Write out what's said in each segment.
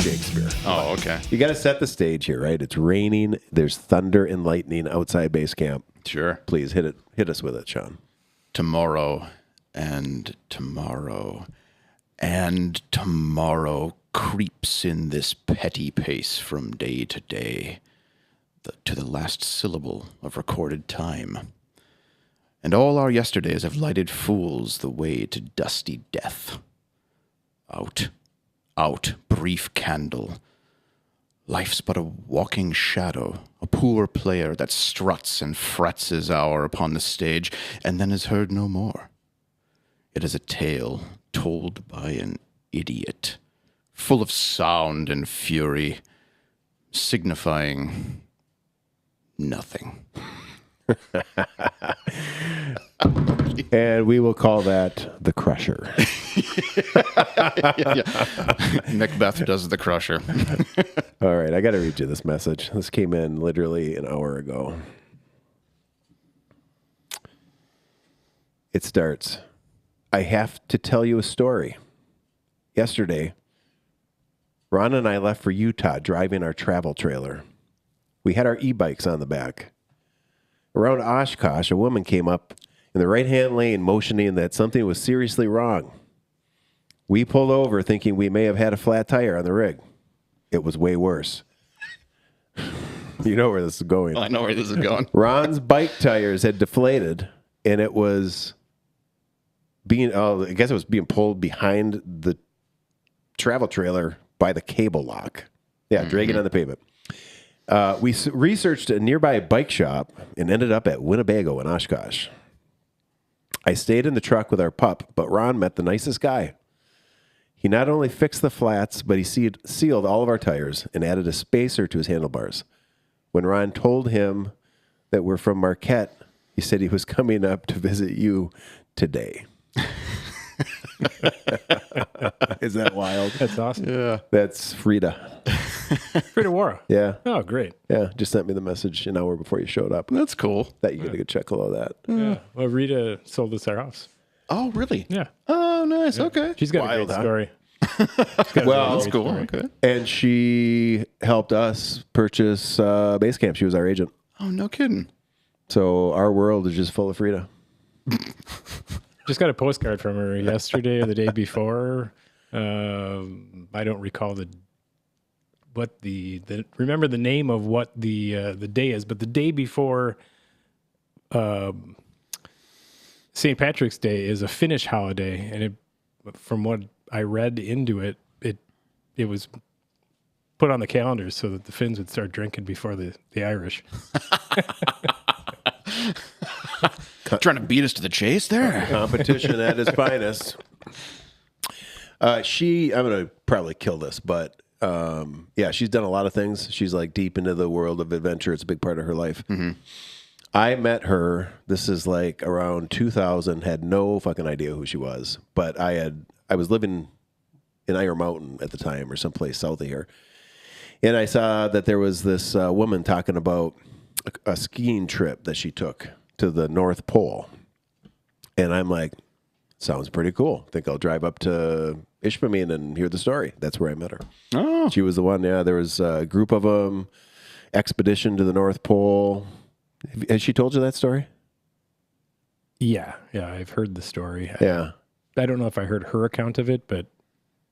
Shakespeare. Oh, okay. You got to set the stage here, right? It's raining. There's thunder and lightning outside base camp. Sure. Please hit us with it, Sean. Tomorrow and tomorrow and tomorrow creeps in this petty pace from day to day, to the last syllable of recorded time. And all our yesterdays have lighted fools the way to dusty death. Out, out, brief candle. Life's but a walking shadow, a poor player that struts and frets his hour upon the stage, and then is heard no more. It is a tale told by an idiot, full of sound and fury, signifying nothing. And we will call that the Crusher. Yeah. Macbeth does the Crusher. All right, I got to read you this message. This came in literally an hour ago. It starts, I have to tell you a story. Yesterday, Ron and I left for Utah driving our travel trailer. We had our e-bikes on the back. Around Oshkosh, a woman came up in the right-hand lane motioning that something was seriously wrong. We pulled over thinking we may have had a flat tire on the rig. It was way worse. You know where this is going. I know where this is going. Ron's bike tires had deflated, and it was being pulled behind the travel trailer by the cable lock. Yeah, dragging on the pavement. We researched a nearby bike shop and ended up at Winnebago in Oshkosh. I stayed in the truck with our pup, but Ron met the nicest guy. He not only fixed the flats, but he sealed all of our tires and added a spacer to his handlebars. When Ron told him that we're from Marquette, he said he was coming up to visit you today. Is that wild? That's awesome. Yeah. That's Frida. Frida Wara. Yeah. Oh, great. Yeah. Just sent me the message an hour before you showed up. That's cool. That you get a good check below that. Yeah. Well, Rita sold us our house. Oh, really? Yeah. Oh, nice. Yeah. Okay. She's got Wild, a great huh? story. Well, That's cool. Okay. And she helped us purchase base camp. She was our agent. Oh, no kidding. So our world is just full of Frida. Just got a postcard from her yesterday or the day before. I don't recall remember the name of what the day is, but the day before St. Patrick's Day is a Finnish holiday, and from what I read into it was put on the calendar so that the Finns would start drinking before the Irish. Trying to beat us to the chase there. Competition at its finest. I'm going to probably kill this, but yeah, she's done a lot of things. She's like deep into the world of adventure. It's a big part of her life. Mm-hmm. I met her, this is like around 2000, had no fucking idea who she was, but I was living in Iron Mountain at the time or someplace south of here. And I saw that there was this woman talking about a skiing trip that she took to the North Pole. And I'm like, sounds pretty cool. Think I'll drive up to Ishpeming and hear the story. That's where I met her. Oh. She was the one. Yeah, there was a group of them, expedition to the North Pole. Has she told you that story? Yeah, I've heard the story. Yeah. I don't know if I heard her account of it, but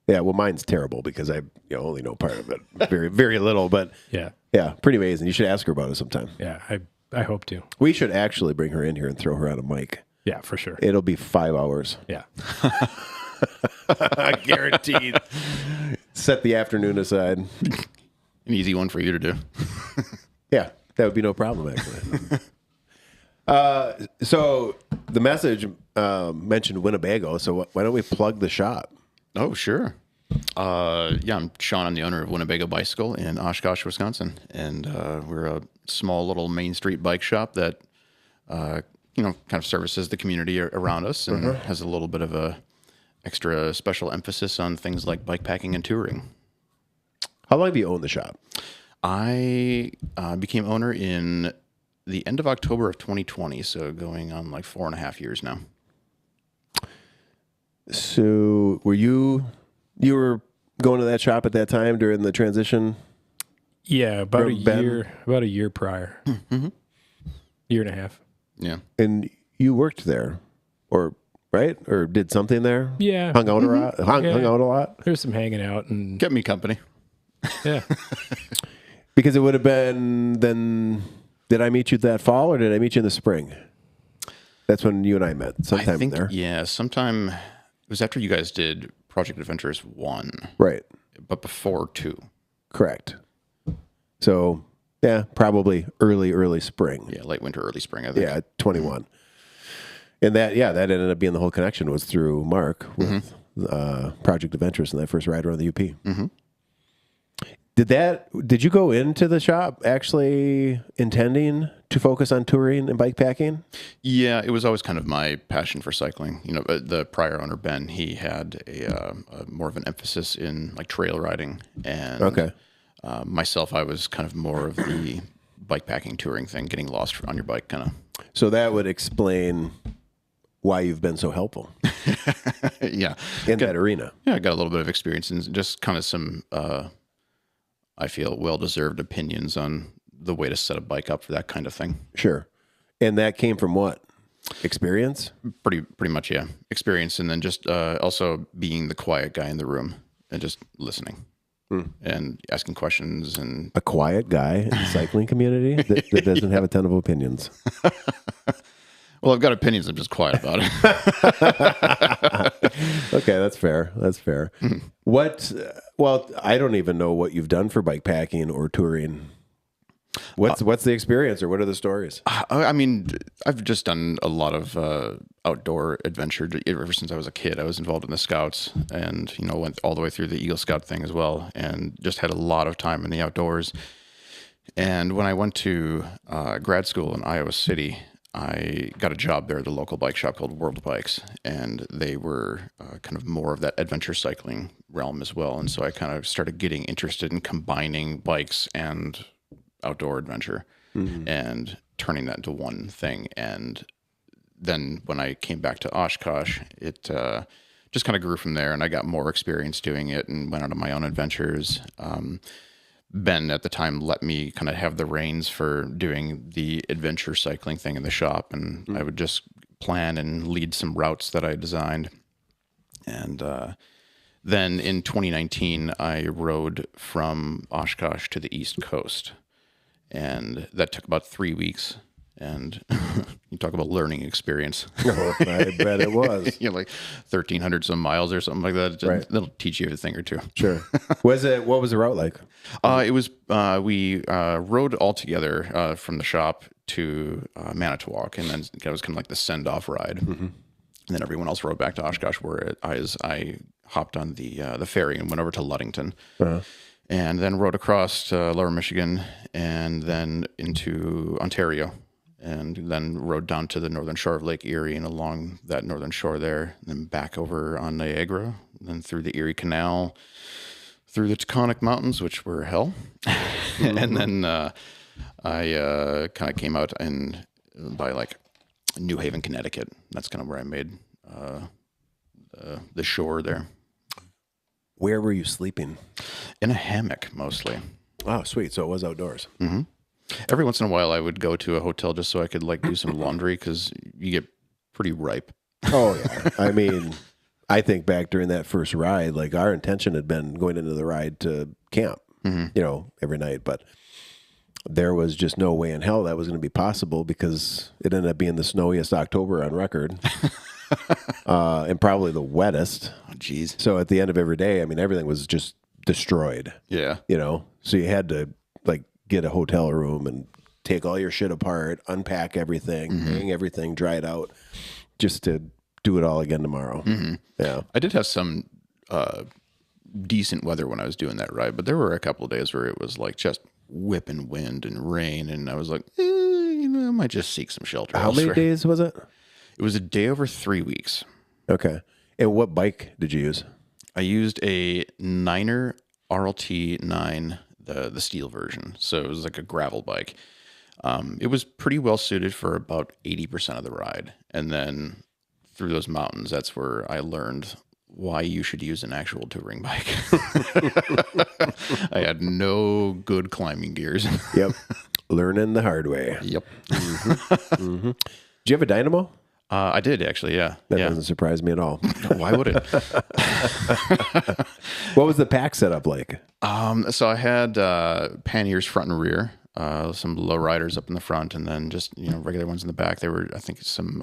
Yeah, well, mine's terrible because I only know part of it. Very, very little, but yeah, pretty amazing. You should ask her about it sometime. yeah, I hope to. We should actually bring her in here and throw her on a mic. Yeah, for sure. It'll be 5 hours. Yeah. Guaranteed. Set the afternoon aside. An easy one for you to do. Yeah, that would be no problem, actually. So the message mentioned Winnebago, so why don't we plug the shop? Oh, sure. Yeah, I'm Sean. I'm the owner of Winnebago Bicycle in Oshkosh, Wisconsin. And we're a small little Main Street bike shop that, kind of services the community around us and has a little bit of a extra special emphasis on things like bike packing and touring. How long have you owned the shop? I became owner in the end of October of 2020, so going on like 4.5 years now. So were you were going to that shop at that time during the transition? Yeah, about a Ben? year. About a year prior. Year and a half. Yeah. And you worked there, or right? Or did something there? Yeah. Hung out a lot? Hung out a lot? There's some hanging out and Kept me company. yeah. Because it would have been then. Did I meet you that fall, or did I meet you in the spring? That's when you and I met. Sometime I think, there. yeah, sometime it was after you guys did Project Adventures 1, Right. but before 2. Correct. So, yeah, probably early spring. Yeah, late winter, early spring, I think. Yeah, 21. And that ended up being the whole connection was through Mark with Project Adventures and that first ride around the UP. Mm-hmm. Did you go into the shop actually intending to focus on touring and bike packing? Yeah, it was always kind of my passion for cycling. You know, the prior owner, Ben, he had a more of an emphasis in like trail riding. And myself, I was kind of more of the bike packing touring thing, getting lost on your bike kind of. So that would explain why you've been so helpful. Yeah. In that arena. Yeah, I got a little bit of experience and just kind of some, I feel, well-deserved opinions on the way to set a bike up for that kind of thing. Sure. And that came from what? Experience? Pretty much, yeah. Experience, and then just also being the quiet guy in the room and just listening and asking questions. And A quiet guy in the cycling community that doesn't have a ton of opinions. well, I've got opinions. I'm just quiet about it. Okay, that's fair. That's fair. Well, I don't even know what you've done for bike packing or touring. What's the experience, or what are the stories? I mean, I've just done a lot of outdoor adventure ever since I was a kid. I was involved in the Scouts, and went all the way through the Eagle Scout thing as well, and just had a lot of time in the outdoors. And when I went to grad school in Iowa City, I got a job there at the local bike shop called World Bikes, and they were kind of more of that adventure cycling realm as well. And so I kind of started getting interested in combining bikes and outdoor adventure and turning that into one thing. And then when I came back to Oshkosh, it just kind of grew from there, and I got more experience doing it and went out on my own adventures. Ben at the time let me kind of have the reins for doing the adventure cycling thing in the shop, and I would just plan and lead some routes that I designed. And then in 2019, I rode from Oshkosh to the East Coast, and that took about 3 weeks. And you talk about learning experience. Oh, I bet it was. Like 1,300 some miles or something like that. Right. That'll teach you a thing or two. Sure. What was the route like? It was we rode all together from the shop to Manitowoc, and then it was kind of like the send off ride. And then everyone else rode back to Oshkosh, where I hopped on the ferry and went over to Ludington. And then rode across Lower Michigan and then into Ontario. And then rode down to the northern shore of Lake Erie and along that northern shore there, and then back over on Niagara, and then through the Erie Canal, through the Taconic Mountains, which were hell. And then I kind of came out by like New Haven, Connecticut. That's kind of where I made the shore there. Where were you sleeping? In a hammock, mostly. Oh, sweet. So it was outdoors. Every once in a while, I would go to a hotel just so I could like do some laundry, because you get pretty ripe. Oh, yeah. I mean, I think back during that first ride, like our intention had been going into the ride to camp, every night. But there was just no way in hell that was going to be possible, because it ended up being the snowiest October on record. And probably the wettest. Oh, geez. So at the end of every day, I mean, everything was just destroyed. Yeah. So you had to like get a hotel room and take all your shit apart, unpack everything, hang everything, dry it out, just to do it all again tomorrow. Yeah. I did have some decent weather when I was doing that ride, but there were a couple of days where it was like just whipping wind and rain, and I was like, I might just seek some shelter. How many days was it? It was a day over 3 weeks. Okay. And what bike did you use? I used a Niner RLT 9, the steel version. So it was like a gravel bike. It was pretty well suited for about 80% of the ride. And then through those mountains, that's where I learned why you should use an actual touring bike. I had no good climbing gears. Yep. Learning the hard way. Yep. Did you have a dynamo? I did actually, yeah. That doesn't surprise me at all. Why would it? What was the pack setup like? So I had panniers front and rear, some low riders up in the front, and then just regular ones in the back. There were, I think, some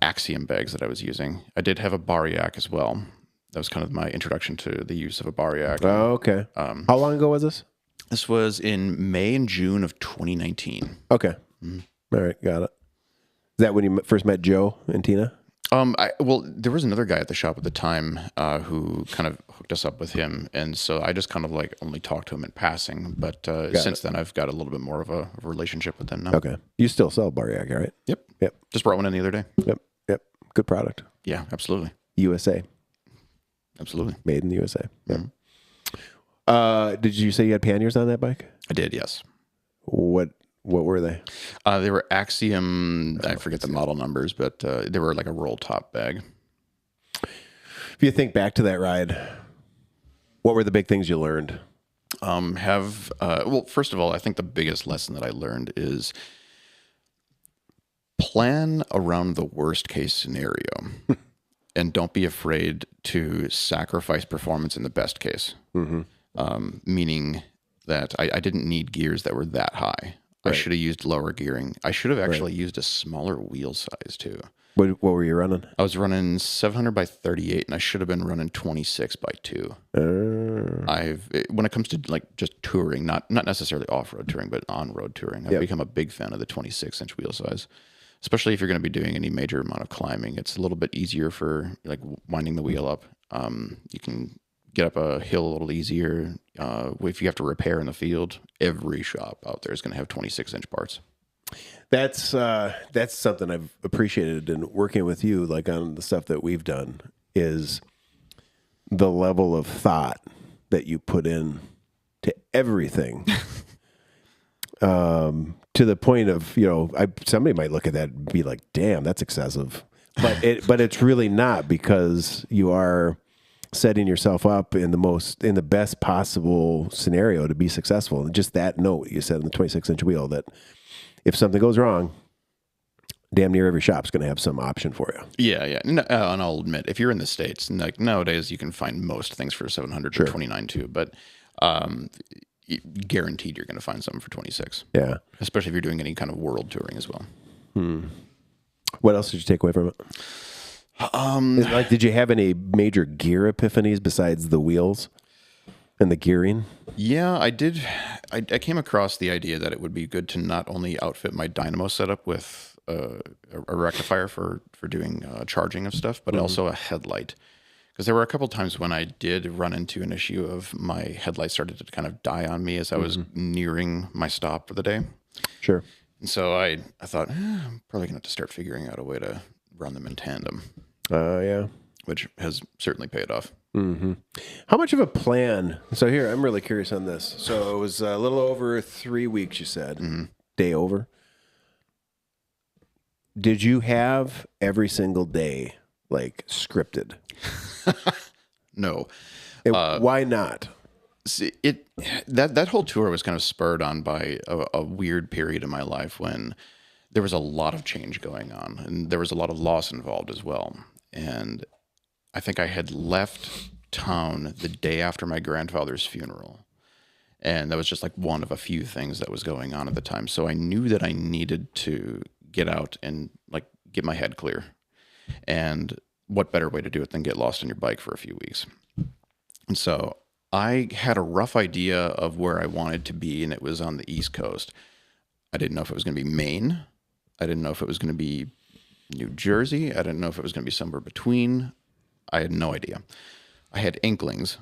Axiom bags that I was using. I did have a Bariac as well. That was kind of my introduction to the use of a Bariac. Oh, okay. How long ago was this? This was in May and June of 2019. Okay. All right, got it. Is that when you first met Joe and Tina? Well, there was another guy at the shop at the time who kind of hooked us up with him, and so I just kind of like only talked to him in passing. But since then, I've got a little bit more of a relationship with them now. Okay. You still sell Bariac, right? Yep. Yep. Just brought one in the other day. Yep. Good product. Yeah, absolutely. USA. Absolutely. Made in the USA. Yep. Did you say you had panniers on that bike? I did, yes. What were they? They were Axiom. I forget the model numbers, but they were like a roll top bag. If you think back to that ride, what were the big things you learned? Well, first of all, I think the biggest lesson that I learned is plan around the worst case scenario and don't be afraid to sacrifice performance in the best case. Meaning that I didn't need gears that were that high. Right. I should have used lower gearing. I should have actually used a smaller wheel size too. What were you running? I was running 700 by 38, and I should have been running 26 by 2. When it comes to like just touring, not necessarily off-road touring, but on-road touring, I've become a big fan of the 26-inch wheel size. Especially if you're going to be doing any major amount of climbing, it's a little bit easier for like winding the wheel up. You can get up a hill a little easier. If you have to repair in the field, every shop out there is going to have 26-inch parts. That's something I've appreciated in working with you, like on the stuff that we've done, is the level of thought that you put in to everything. To the point of, somebody might look at that and be like, damn, that's excessive. But it's really not, because you are setting yourself up in the best possible scenario to be successful. And just that note you said on the 26-inch wheel, that if something goes wrong, damn near every shop's going to have some option for you. Yeah. And I'll admit, if you're in the States, like nowadays you can find most things for 700 or 29 too, but guaranteed you're going to find something for 26. Yeah. Especially if you're doing any kind of world touring as well. What else did you take away from it? Did you have any major gear epiphanies besides the wheels and the gearing? Yeah, I did. I came across the idea that it would be good to not only outfit my dynamo setup with a rectifier for doing charging of stuff, but also a headlight. Because there were a couple times when I did run into an issue of my headlight started to kind of die on me as I was nearing my stop for the day. Sure. And so I thought, I'm probably going to have to start figuring out a way to run them in tandem. Yeah. Which has certainly paid off. How much of a plan? So here, I'm really curious on this. So it was a little over 3 weeks, you said. Day over. Did you have every single day like scripted? No. Why not? See, that whole tour was kind of spurred on by a weird period in my life when there was a lot of change going on, and there was a lot of loss involved as well. And I think I had left town the day after my grandfather's funeral, and that was just like one of a few things that was going on at the time. So I knew that I needed to get out and like get my head clear. And what better way to do it than get lost on your bike for a few weeks? And so I had a rough idea of where I wanted to be, and it was on the East Coast. I didn't know if it was going to be Maine. I didn't know if it was going to be New Jersey. I didn't know if it was going to be somewhere between. I had no idea. I had inklings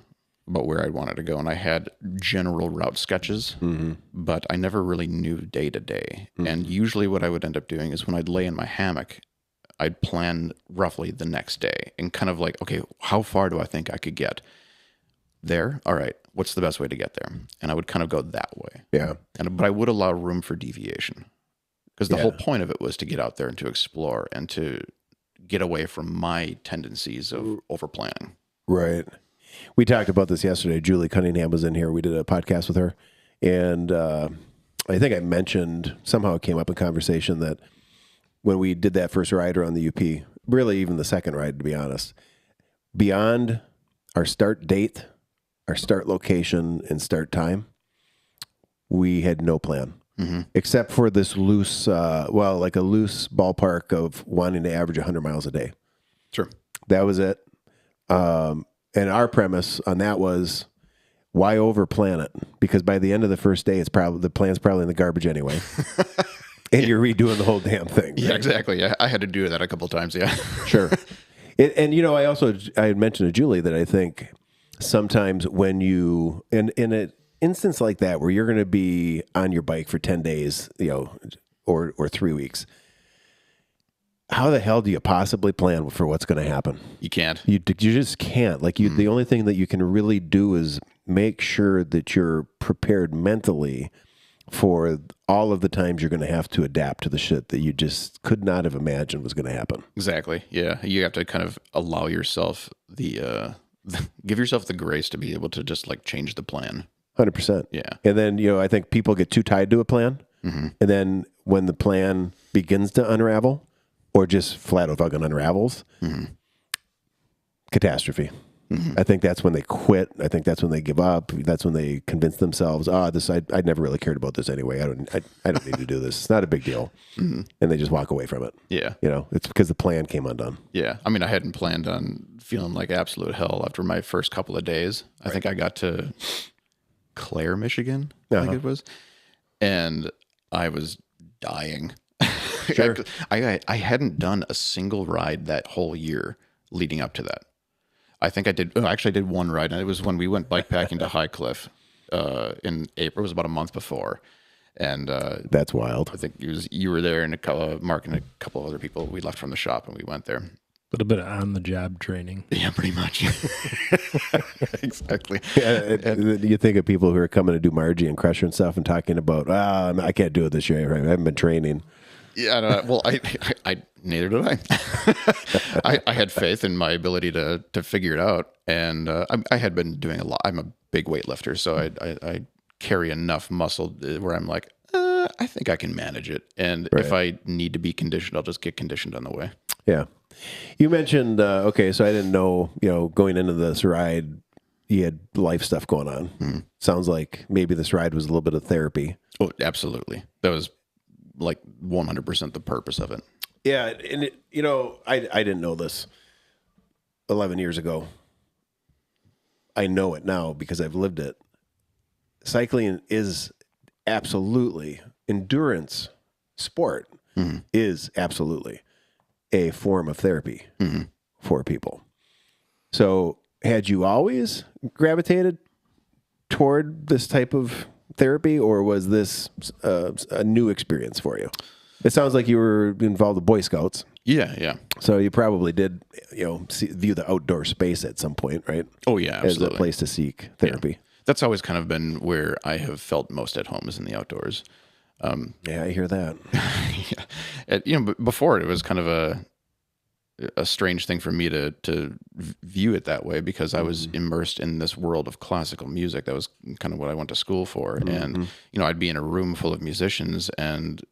about where I wanted to go, and I had general route sketches, but I never really knew day to day. And usually what I would end up doing is when I'd lay in my hammock, I'd plan roughly the next day and kind of like, okay, how far do I think I could get there? All right, what's the best way to get there? And I would kind of go that way. Yeah. But I would allow room for deviation, because the whole point of it was to get out there and to explore and to get away from my tendencies of over planning. Right. We talked about this yesterday. Julie Cunningham was in here. We did a podcast with her. And I think I mentioned, somehow it came up in conversation, that when we did that first ride around the UP, really even the second ride, to be honest, beyond our start date, our start location, and start time, we had no plan. Except for this loose, like a loose ballpark of wanting to average 100 miles a day. Sure. That was it. And our premise on that was, why over plan it? Because by the end of the first day, the plan's probably in the garbage anyway. And you're redoing the whole damn thing. Right? Yeah, exactly. Yeah, I had to do that a couple of times. Yeah. Sure. And I had mentioned to Julie that I think sometimes when you, in an instance like that, where you're going to be on your bike for 10 days, or 3 weeks, how the hell do you possibly plan for what's going to happen? You can't. You just can't. Like the only thing that you can really do is make sure that you're prepared mentally for all of the times you're going to have to adapt to the shit that you just could not have imagined was going to happen. Exactly. Yeah. You have to kind of allow yourself give yourself the grace to be able to just like change the plan. 100%. Yeah. And then, I think people get too tied to a plan. And then when the plan begins to unravel or just flat out fucking unravels, catastrophe. I think that's when they quit. I think that's when they give up. That's when they convince themselves, I never really cared about this anyway. I don't need to do this. It's not a big deal. And they just walk away from it. Yeah. It's because the plan came undone. Yeah. I mean, I hadn't planned on feeling like absolute hell after my first couple of days. I think I got to Clare, Michigan, I think it was. And I was dying. Sure. I hadn't done a single ride that whole year leading up to that. I think I did. Actually, I did one ride, and it was when we went bikepacking to High Cliff in April. It was about a month before, and that's wild. I think you were there, and Mark and a couple of other people. We left from the shop, and we went there. A little bit of on-the-job training. Yeah, pretty much. Exactly. Yeah, you think of people who are coming to do Margie and Crusher and stuff and talking about, I can't do it this year. I haven't been training. Yeah, well, I neither did I. I had faith in my ability to figure it out, and I had been doing a lot. I'm a big weightlifter, so I carry enough muscle where I'm like, I think I can manage it. And if I need to be conditioned, I'll just get conditioned on the way. Yeah. You mentioned, so I didn't know, going into this ride, you had life stuff going on. Sounds like maybe this ride was a little bit of therapy. Oh, absolutely. That was like 100% the purpose of it. Yeah. And, I didn't know this 11 years ago. I know it now because I've lived it. Cycling is absolutely, endurance sport is absolutely a form of therapy for people. So had you always gravitated toward this type of therapy, or was this a new experience for you? It sounds like you were involved with Boy Scouts. Yeah. So you probably did, view the outdoor space at some point, right? Oh, yeah, absolutely. As a place to seek therapy. Yeah. That's always kind of been where I have felt most at home, is in the outdoors. Yeah, I hear that. Yeah. But before it was kind of a strange thing for me to view it that way, because I was immersed in this world of classical music. That was kind of what I went to school for. And, I'd be in a room full of musicians and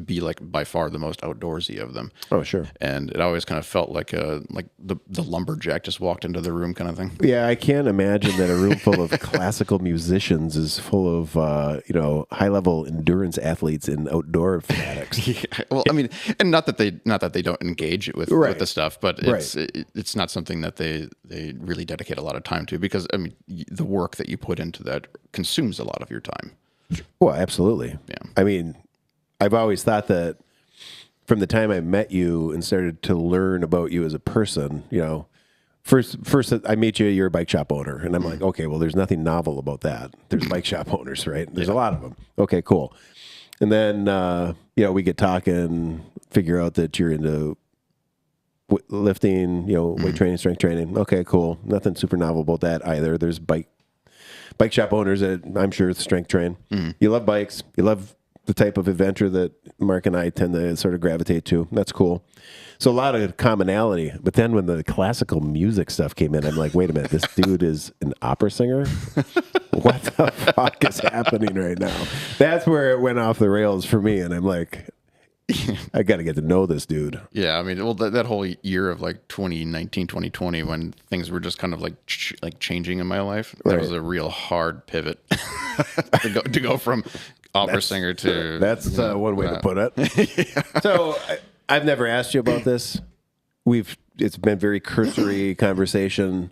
be like by far the most outdoorsy of them. Oh, sure. And it always kind of felt like the lumberjack just walked into the room kind of thing. Yeah, I can't imagine that a room full of classical musicians is full of, high level endurance athletes and outdoor fanatics. Yeah. Well, I mean, and not that they don't engage with the stuff, but it's not something that they really dedicate a lot of time to, because I mean, the work that you put into that consumes a lot of your time. Well, absolutely. Yeah. I mean, I've always thought that from the time I met you and started to learn about you as a person, first I meet you, you're a bike shop owner, and I'm like, okay, well, there's nothing novel about that. There's bike shop owners, right? There's a lot of them. Okay, cool. And then, we get talking, figure out that you're into lifting, weight training, strength training. Okay, cool. Nothing super novel about that either. There's bike shop owners that I'm sure strength train. You love bikes. You love the type of adventure that Mark and I tend to sort of gravitate to. That's cool. So a lot of commonality. But then when the classical music stuff came in, I'm like, wait a minute, this dude is an opera singer? What the fuck is happening right now? That's where it went off the rails for me. And I'm like, I got to get to know this dude. Yeah, I mean, well, that whole year of like 2019, 2020, when things were just kind of like changing in my life, that was a real hard pivot to go from opera singer to. That's one way to put it. So I've never asked you about this. It's been very cursory conversation.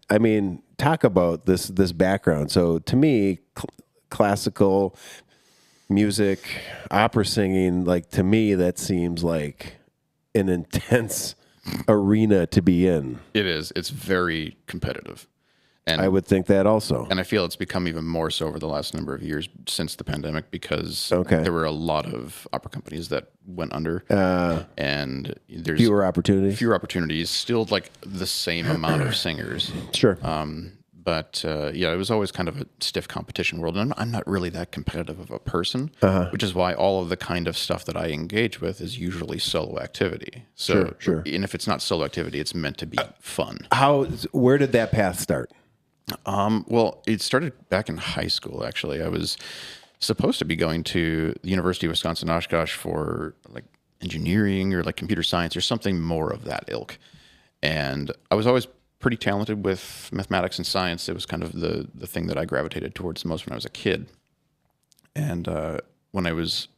I mean, talk about this background. So to me, classical music, opera singing, like to me, that seems like an intense arena to be in. It is. It's very competitive. And I would think that also. And I feel it's become even more so over the last number of years since the pandemic because Okay. there were a lot of opera companies that went under. And there's Fewer opportunities. still like the same amount of singers. Sure. But yeah, it was always kind of a stiff competition world. And I'm not really that competitive of a person, which is why all of the kind of stuff that I engage with is usually solo activity. So, Sure. And if it's not solo activity, it's meant to be fun. Where did that path start? Well, it started back in high school, actually. I was supposed to be going to the University of Wisconsin Oshkosh for like engineering or like computer science or something more of that ilk. And I was always pretty talented with mathematics and science. It was kind of the thing that I gravitated towards the most when I was a kid. And when I was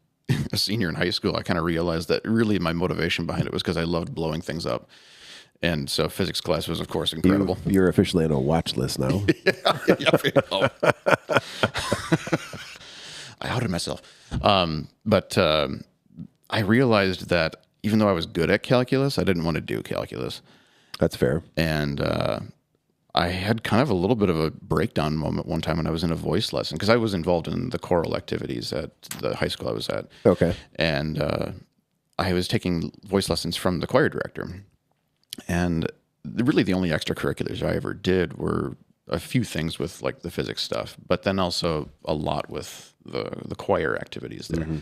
a senior in high school, I kind of realized that really my motivation behind it was because I loved blowing things up. And so physics class was, of course, incredible. You're officially on a watch list now. Oh. I outed myself. But I realized that even though I was good at calculus, I didn't want to do calculus. That's fair. And I had kind of a little bit of a breakdown moment one time when I was in a voice lesson because I was involved in the choral activities at the high school I was at. Okay. And I was taking voice lessons from the choir director. And really the only extracurriculars I ever did were a few things with like the physics stuff, but then also a lot with the choir activities there. Mm-hmm.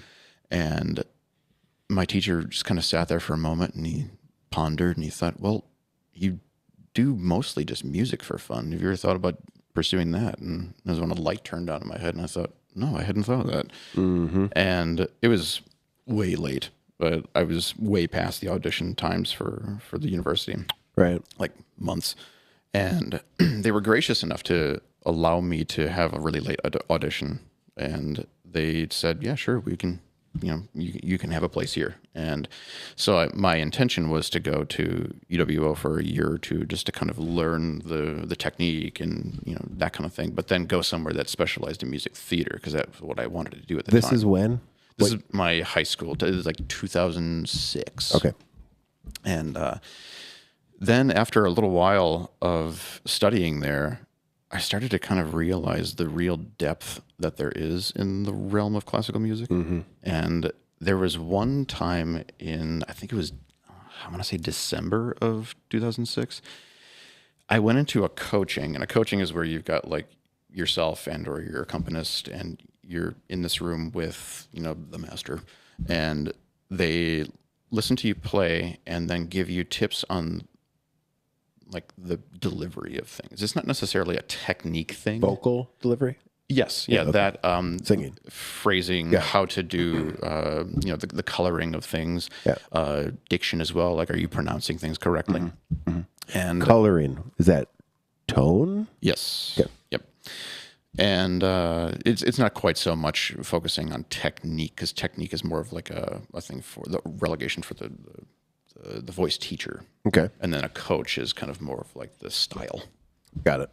And my teacher just kind of sat there for a moment and he pondered and he thought, well, you do mostly just music for fun. Have you ever thought about pursuing that? And that was when a light turned on in my head and I thought, no, I hadn't thought of that. Mm-hmm. And it was way late. But I was way past the audition times for the university. Right. Like months. And they were gracious enough to allow me to have a really late audition. And they said, yeah, sure, we can, you can have a place here. And so my intention was to go to UWO for a year or two just to kind of learn the technique and, that kind of thing. But then go somewhere that specialized in music theater because that's what I wanted to do at the time. This is when? This is my high school. It was like 2006. Okay. And then after a little while of studying there, I started to kind of realize the real depth that there is in the realm of classical music. Mm-hmm. And there was one time in, I think it was, I want to say December of 2006, I went into a coaching, and a coaching is where you've got like yourself and or your accompanist and you're in this room with, the master, and they listen to you play and then give you tips on like the delivery of things. It's not necessarily a technique thing. Vocal delivery? Yes. Yeah. Okay. That, singing, phrasing, how to do, the coloring of things, diction as well. Like, are you pronouncing things correctly? Mm-hmm. Mm-hmm. And coloring, is that tone? Yes. Okay. Yep. And it's not quite so much focusing on technique because technique is more of like a thing for the relegation for the voice teacher. Okay. And then a coach is kind of more of like the style. Got it.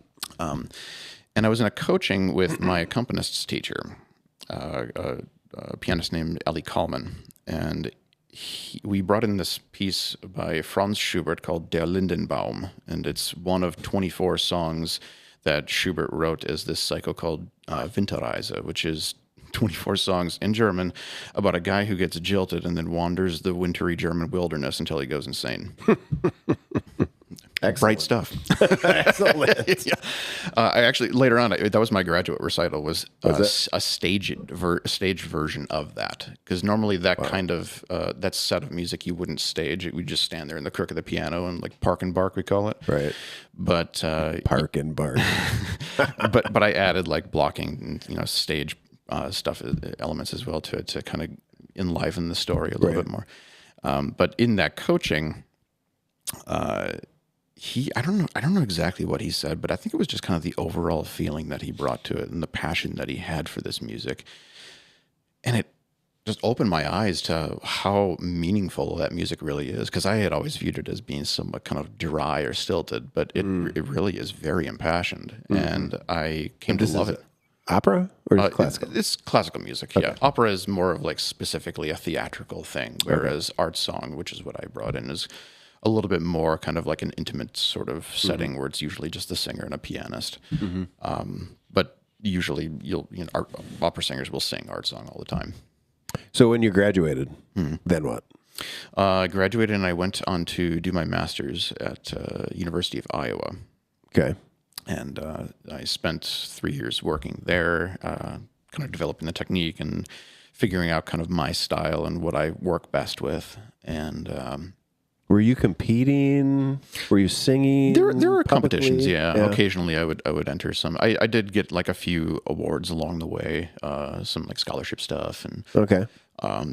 And I was in a coaching with my accompanist's teacher, a pianist named Ellie Kallman. And we brought in this piece by Franz Schubert called Der Lindenbaum. And it's one of 24 songs that Schubert wrote as this cycle called Winterreise, which is 24 songs in German about a guy who gets jilted and then wanders the wintry German wilderness until he goes insane. Bright stuff. Excellent. Yeah. I actually later on that was my graduate recital was a staged version of that, because normally that kind of that set of music you wouldn't stage. It would just stand there in the crook of the piano and like park and bark, we call it. Right. But Park and bark. but I added like blocking, stage stuff elements as well to it to kind of enliven the story a little bit more. But in that coaching, I don't know exactly what he said, but I think it was just kind of the overall feeling that he brought to it and the passion that he had for this music. And it just opened my eyes to how meaningful that music really is, because I had always viewed it as being somewhat kind of dry or stilted, but it really is very impassioned, and I came to love it. Opera or classical? It's classical music, yeah. Opera is more of like specifically a theatrical thing, whereas art song, which is what I brought in, is a little bit more kind of like an intimate sort of setting where it's usually just the singer and a pianist. But usually opera singers will sing art song all the time. So when you graduated, then what? I graduated and I went on to do my master's at University of Iowa. Okay. And I spent 3 years working there, kind of developing the technique and figuring out kind of my style and what I work best with. And were you competing? Were you singing? There were publicly? competitions, yeah. Occasionally I would enter some. I did get like a few awards along the way, some like scholarship stuff and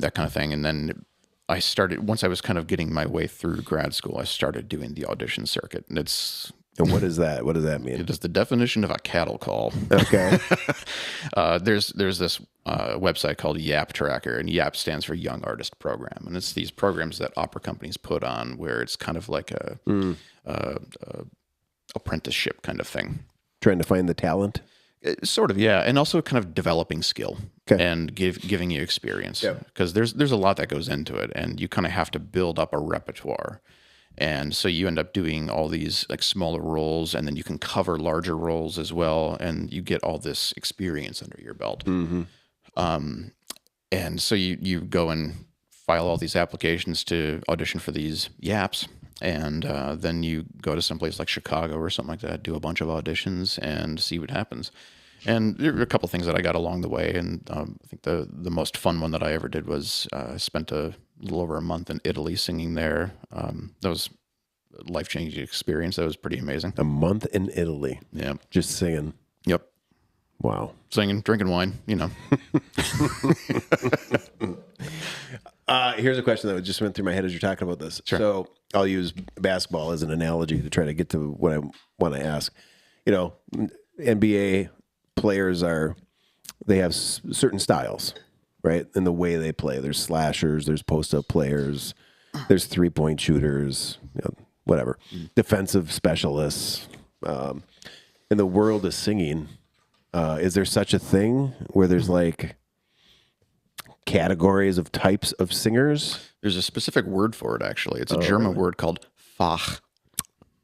that kind of thing. And then I started, once I was kind of getting my way through grad school, I started doing the audition circuit. And what is that? What does that mean? It is the definition of a cattle call. Okay. There's this website called YAP Tracker, and YAP stands for Young Artist Program, and it's these programs that opera companies put on where it's kind of like a apprenticeship kind of thing. Trying to find the talent? Sort of, yeah, and also kind of developing skill and giving you experience, because there's a lot that goes into it, and you kind of have to build up a repertoire. And so you end up doing all these like smaller roles, and then you can cover larger roles as well, and you get all this experience under your belt. And so you go and file all these applications to audition for these YAPs, and then you go to someplace like Chicago or something like that, do a bunch of auditions, and see what happens. And there were a couple things that I got along the way, and I think the most fun one that I ever did was spent a little over a month in Italy singing there. That was a life-changing experience. That was pretty amazing. A month in Italy. Yeah. Just singing. Yep. Wow. Singing, drinking wine, Here's a question that just went through my head as you're talking about this. Sure. So I'll use basketball as an analogy to try to get to what I want to ask. NBA players they have certain styles, right? In the way they play. There's slashers, there's post-up players, there's three-point shooters, whatever. Defensive specialists. In the world of singing, is there such a thing where there's like categories of types of singers? There's a specific word for it, actually. It's a German word called Fach.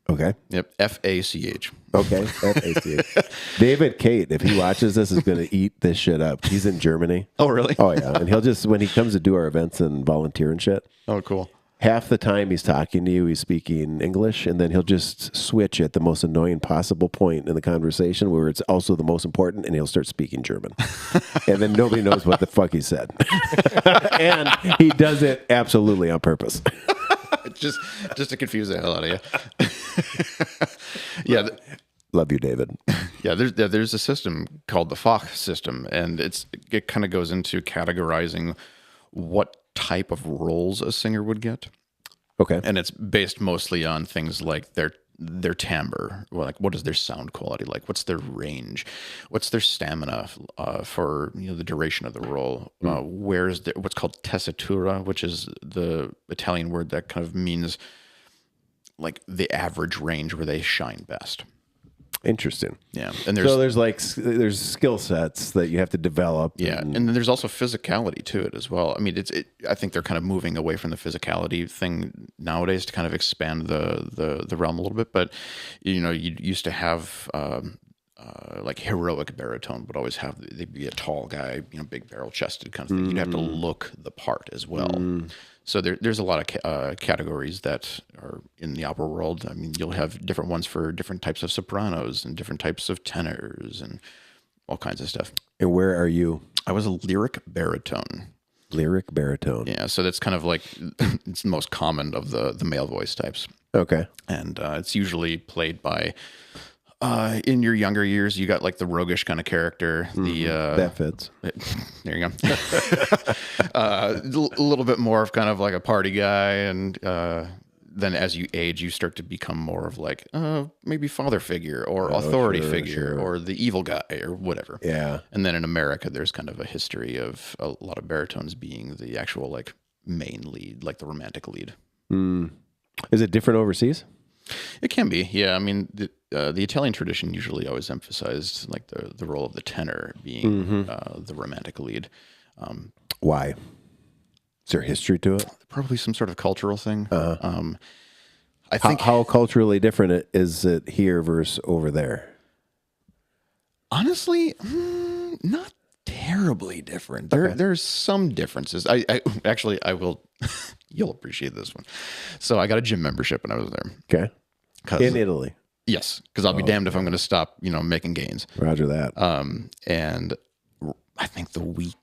Okay. Yep. F-A-C-H. Okay. F-A-C-H. David Kate, if he watches this, is going to eat this shit up. He's in Germany. Oh, really? Oh, yeah. And he'll just, when he comes to do our events and volunteer and shit, Oh, cool. half the time he's talking to you, he's speaking English, and then he'll just switch at the most annoying possible point in the conversation where it's also the most important, and he'll start speaking German. And then nobody knows what the fuck he said. And he does it absolutely on purpose. just to confuse the hell out of you. Yeah. Love you, David. Yeah, there's a system called the Fach system, and it kind of goes into categorizing what type of roles a singer would get. Okay. And it's based mostly on things like their timbre, like what is their sound quality like, what's their range, what's their stamina for the duration of the role. Where's what's called tessitura, which is the Italian word that kind of means like the average range where they shine best. Interesting. Yeah, and there's skill sets that you have to develop. Yeah, and then there's also physicality to it as well. I mean, I think they're kind of moving away from the physicality thing nowadays to kind of expand the realm a little bit. But you used to have like heroic baritone would always have, they'd be a tall guy, big barrel chested kind of thing. You'd have to look the part as well. So there's a lot of categories that are in the opera world. I mean, you'll have different ones for different types of sopranos and different types of tenors and all kinds of stuff. And where are you? I was a lyric baritone. Lyric baritone. Yeah, so that's kind of like, it's the most common of the male voice types. Okay. And it's usually played by, in your younger years, you got like the roguish kind of character. That fits. There you go. A little bit more of kind of like a party guy. And then as you age, you start to become more of like maybe father figure or authority figure or the evil guy or whatever. Yeah. And then in America, there's kind of a history of a lot of baritones being the actual like main lead, like the romantic lead. Is it different overseas? It can be, yeah. I mean, the Italian tradition usually always emphasized like the role of the tenor being the romantic lead. Why? Is there history to it? Probably some sort of cultural thing. I How, think how culturally different is it here versus over there? honestly, not terribly different. There's some differences. I actually I will. You'll appreciate this one. So I got a gym membership when I was there. Okay. In Italy. Yes, because I'll be damned if I'm going to stop, making gains. Roger that. And I think the week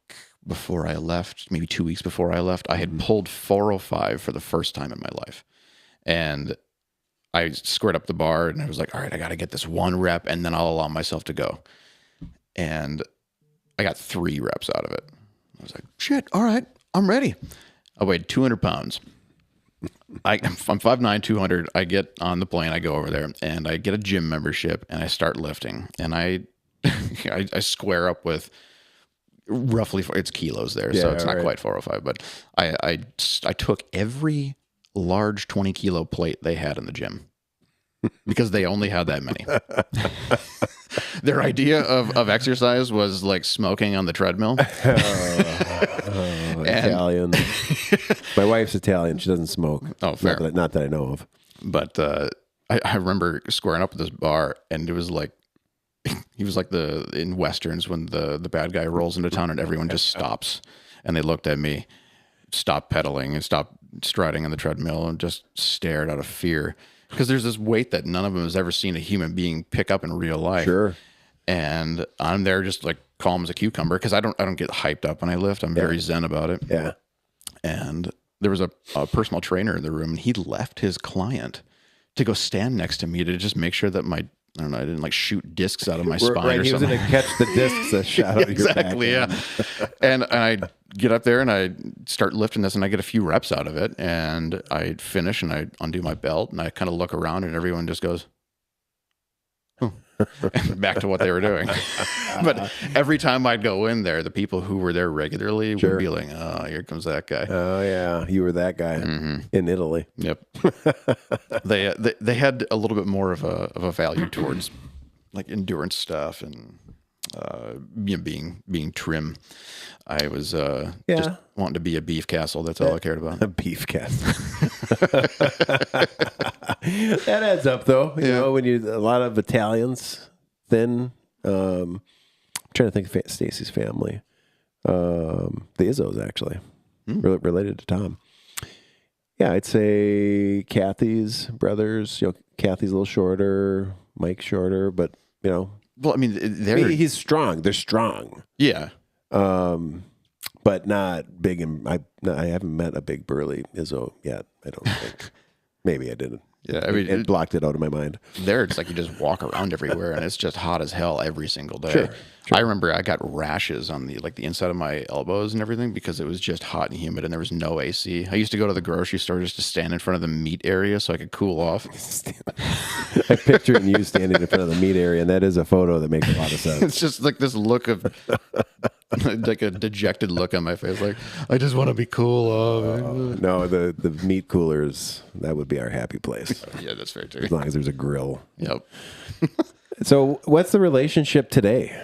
before I left, maybe 2 weeks before I left, I had pulled 405 for the first time in my life. And I squared up the bar and I was like, all right, I got to get this one rep and then I'll allow myself to go. And I got 3 reps out of it. I was like, shit, all right, I'm ready. I weighed 200 pounds. I'm 5'9", 200. I get on the plane, I go over there, and I get a gym membership, and I start lifting. And I square up with roughly, it's kilos there, so it's not quite 405. But I took every large 20-kilo plate they had in the gym because they only had that many. Their idea of exercise was like smoking on the treadmill. Italian. My wife's Italian. She doesn't smoke. Oh, fair. Not that I know of. But I remember squaring up with this bar, and it was like, he was like in Westerns when the bad guy rolls into town and everyone just stops. And they looked at me, stopped pedaling and stopped striding on the treadmill and just stared out of fear. Because there's this weight that none of them has ever seen a human being pick up in real life. Sure. And I'm there just like calm as a cucumber because I don't get hyped up when I lift. I'm very zen about it. Yeah. And there was a personal trainer in the room, and he left his client to go stand next to me to just make sure that I didn't like shoot discs out of my spine or something. He was going to catch the discs that shot out of your back. Exactly, yeah. And I get up there and I start lifting this and I get a few reps out of it and I finish and I undo my belt and I kind of look around and everyone just goes, and back to what they were doing. But every time I'd go in there, the people who were there regularly would be like, oh, here comes that guy. Oh, yeah. You were that guy in Italy. Yep. They had a little bit more of a value towards like endurance stuff and being trim. I was just wanting to be a beef castle. That's all I cared about. A beef castle. That adds up, though. You know, when a lot of Italians, thin. I'm trying to think of Stacy's family. The Izzos, actually, related to Tom. Yeah, I'd say Kathy's brothers. Kathy's a little shorter, Mike's shorter, but well, I mean, he's strong. They're strong. Yeah. But not big. And I haven't met a big burly Izzo yet. I don't think. Maybe I didn't. Yeah, I mean, it blocked it out of my mind. There, it's like you just walk around everywhere, and it's just hot as hell every single day. Sure. I remember I got rashes on the inside of my elbows and everything because it was just hot and humid, and there was no AC. I used to go to the grocery store just to stand in front of the meat area so I could cool off. I pictured you standing in front of the meat area, and that is a photo that makes a lot of sense. It's just like this look of, like a dejected look on my face, like I just want to be cool. No, the meat coolers, that would be our happy place. Yeah, that's fair too. As long as there's a grill. Yep. So what's the relationship today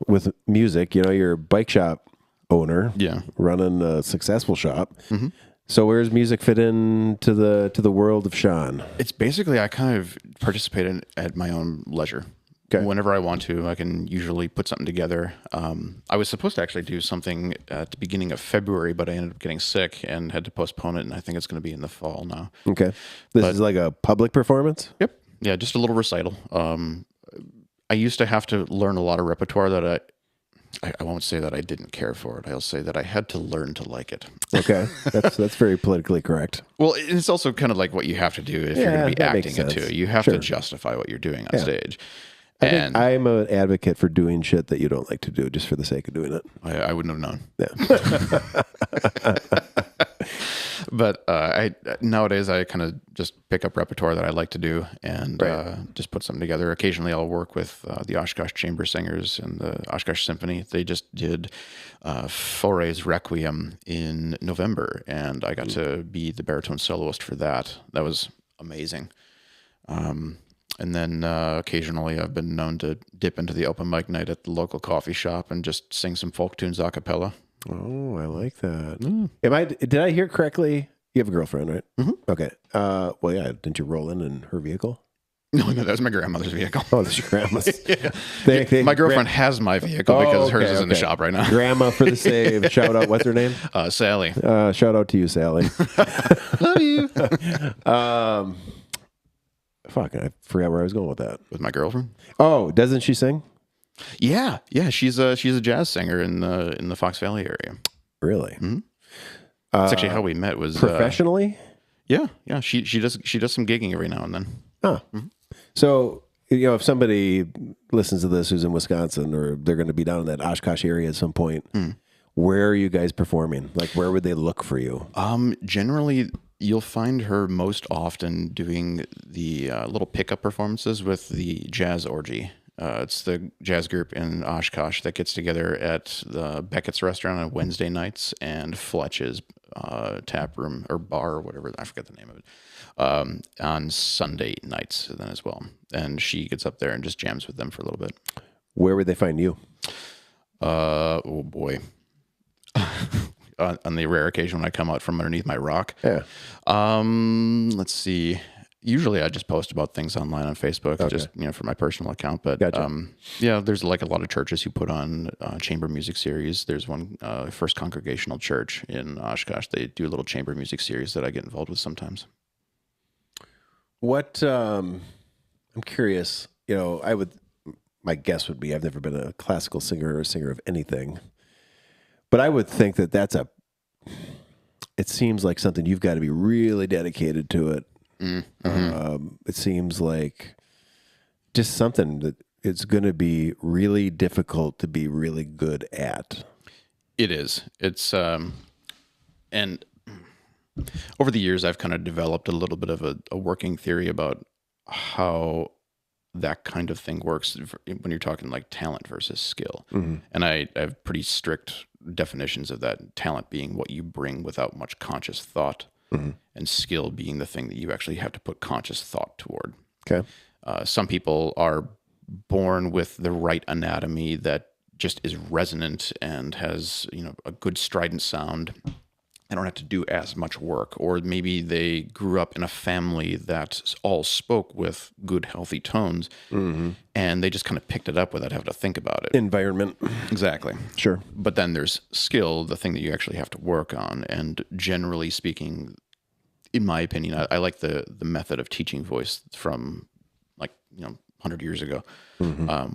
with music? You're a bike shop owner. Yeah. Running a successful shop. Mm-hmm. So where does music fit into the world of Sean? It's basically I kind of participate in at my own leisure. Okay. Whenever I want to, I can usually put something together. I was supposed to actually do something at the beginning of February, but I ended up getting sick and had to postpone it. And I think it's going to be in the fall now. Okay. This is like a public performance? Yep. Yeah, just a little recital. I used to have to learn a lot of repertoire that I won't say that I didn't care for it. I'll say that I had to learn to like it. Okay. That's very politically correct. Well, it's also kind of like what you have to do if you're going to be that makes acting it sense. too. You have Sure. to justify what you're doing on stage. I think And I'm an advocate for doing shit that you don't like to do just for the sake of doing it. I wouldn't have known. Yeah. But nowadays I kind of just pick up repertoire that I like to do and just put something together. Occasionally I'll work with the Oshkosh Chamber Singers and the Oshkosh Symphony. They just did Fauré's Requiem in November, and I got to be the baritone soloist for that. That was amazing. And then occasionally I've been known to dip into the open mic night at the local coffee shop and just sing some folk tunes a cappella. Oh, I like that. Did I hear correctly? You have a girlfriend, right? Mm-hmm. Okay. Well, yeah. Didn't you roll in her vehicle? No, that was my grandmother's vehicle. Oh, that's your grandma's. My girlfove has my vehicle because hers is in the shop right now. Grandma for the save. Shout out. What's her name? Sally. Shout out to you, Sally. Love you. Fuck, I forgot where I was going with that. With my girlfriend. Oh, doesn't she sing? Yeah. She's a jazz singer in the Fox Valley area. Really? Mm-hmm. That's actually how we met. Was professionally? Yeah. She does some gigging every now and then. Oh, so if somebody listens to this who's in Wisconsin, or they're going to be down in that Oshkosh area at some point, where are you guys performing? Like, where would they look for you? Generally, you'll find her most often doing the little pickup performances with the Jazz Orgy. It's the jazz group in Oshkosh that gets together at the Beckett's restaurant on Wednesday nights and Fletch's tap room or bar or whatever, I forget the name of it, on Sunday nights then as well. And she gets up there and just jams with them for a little bit. Where would they find you? Oh boy. On the rare occasion when I come out from underneath my rock. Yeah. Let's see. Usually I just post about things online on Facebook, just for my personal account. But gotcha. There's like a lot of churches who put on chamber music series. There's one First Congregational Church in Oshkosh. They do a little chamber music series that I get involved with sometimes. What I'm curious. My guess would be I've never been a classical singer or a singer of anything, but I would think that it seems like something you've got to be really dedicated to it. Mm-hmm. It seems like just something that it's going to be really difficult to be really good at. It is. It's and over the years I've kind of developed a little bit of a working theory about how that kind of thing works when you're talking like talent versus skill. Mm-hmm. And I have pretty strict definitions of that, talent being what you bring without much conscious thought. Mm-hmm. And skill being the thing that you actually have to put conscious thought toward. Okay. Some people are born with the right anatomy that just is resonant and has, a good strident sound. They don't have to do as much work. Or maybe they grew up in a family that all spoke with good, healthy tones, and they just kind of picked it up without having to think about it. Environment. Exactly. Sure. But then there's skill, the thing that you actually have to work on. And generally speaking, in my opinion, I like the method of teaching voice from 100 years ago,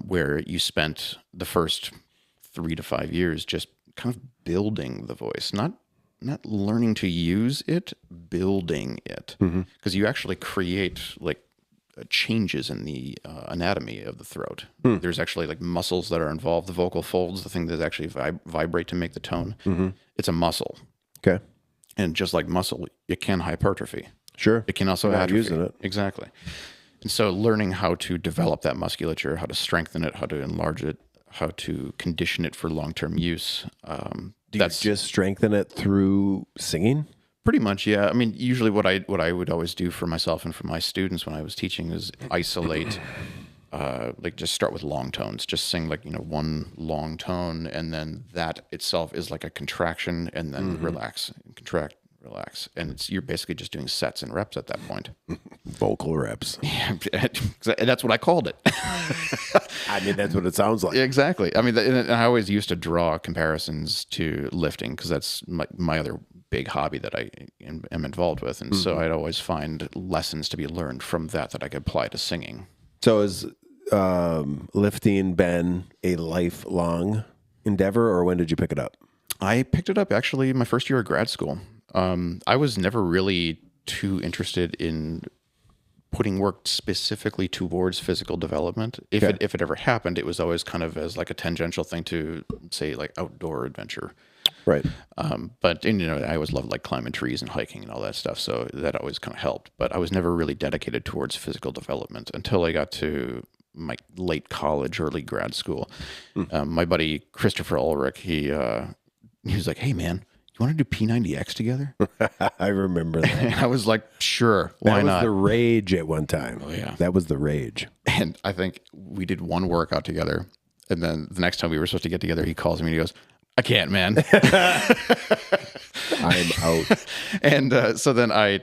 where you spent the first 3 to 5 years just kind of building the voice, not learning to use it, building it, because you actually create changes in the anatomy of the throat. There's actually muscles that are involved. The vocal folds, the thing that actually vibrate to make the tone, it's a muscle. Okay. And just like muscle, it can hypertrophy. Sure. It can also atrophy. Using it. Exactly. And so learning how to develop that musculature, how to strengthen it, how to enlarge it, how to condition it for long-term use. Do you just strengthen it through singing? Pretty much, yeah. I mean, usually what I would always do for myself and for my students when I was teaching is isolate, just start with long tones. Just sing one long tone, and then that itself is like a contraction, and then relax, contract, relax. And you're basically just doing sets and reps at that point. Vocal reps. And that's what I called it. I mean, that's what it sounds like. Exactly. I mean, and I always used to draw comparisons to lifting because that's my other big hobby that I am involved with. And so I'd always find lessons to be learned from that I could apply to singing. So has lifting been a lifelong endeavor, or when did you pick it up? I picked it up actually my first year of grad school. I was never really too interested in putting work specifically towards physical development. If it ever happened, it was always kind of as like a tangential thing to, say, like outdoor adventure. Right. But I always loved like climbing trees and hiking and all that stuff, so that always kind of helped. But I was never really dedicated towards physical development until I got to my late college, early grad school. My buddy Christopher Ulrich, he was like, "Hey man, you want to do P90X together?" I remember that. And I was like, "Sure, why not?" That was the rage at one time. Oh yeah, that was the rage. And I think we did one workout together, and then the next time we were supposed to get together, he calls me and he goes, "I can't, man." I'm out. And so then I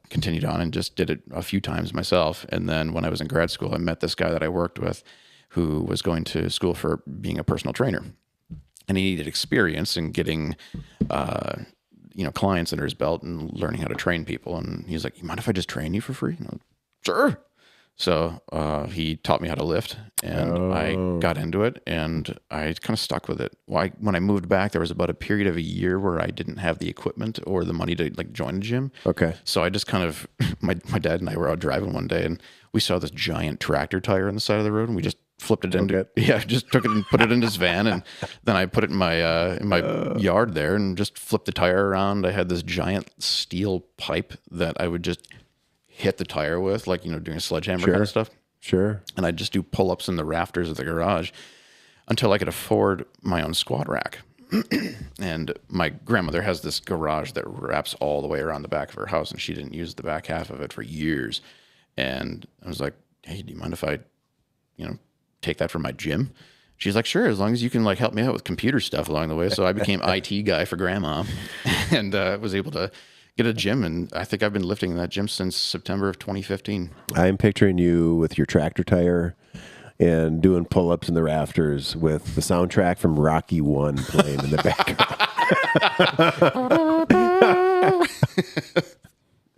continued on and just did it a few times myself. And then when I was in grad school, I met this guy that I worked with who was going to school for being a personal trainer. And he needed experience in getting, clients under his belt and learning how to train people. And he's like, "You mind if I just train you for free?" And I was, "Sure." So he taught me how to lift, and I got into it, and I kind of stuck with it. When I moved back, there was about a period of a year where I didn't have the equipment or the money to like join a gym. Okay. So I just kind of, my dad and I were out driving one day, and we saw this giant tractor tire on the side of the road, and we just flipped it into just took it and put it in his van, and then I put it in my yard there, and just flipped the tire around. I had this giant steel pipe that I would just hit the tire with, like, doing a sledgehammer kind of stuff. Sure. And I'd just do pull-ups in the rafters of the garage until I could afford my own squat rack. And my grandmother has this garage that wraps all the way around the back of her house, and she didn't use the back half of it for years. And I was like, "Hey, do you mind if I, take that for my gym?" She's like, "Sure, as long as you can like help me out with computer stuff along the way." So I became IT guy for grandma, and was able to get a gym, and I think I've been lifting in that gym since September of 2015. I'm picturing you with your tractor tire and doing pull-ups in the rafters with the soundtrack from Rocky 1 playing in the background.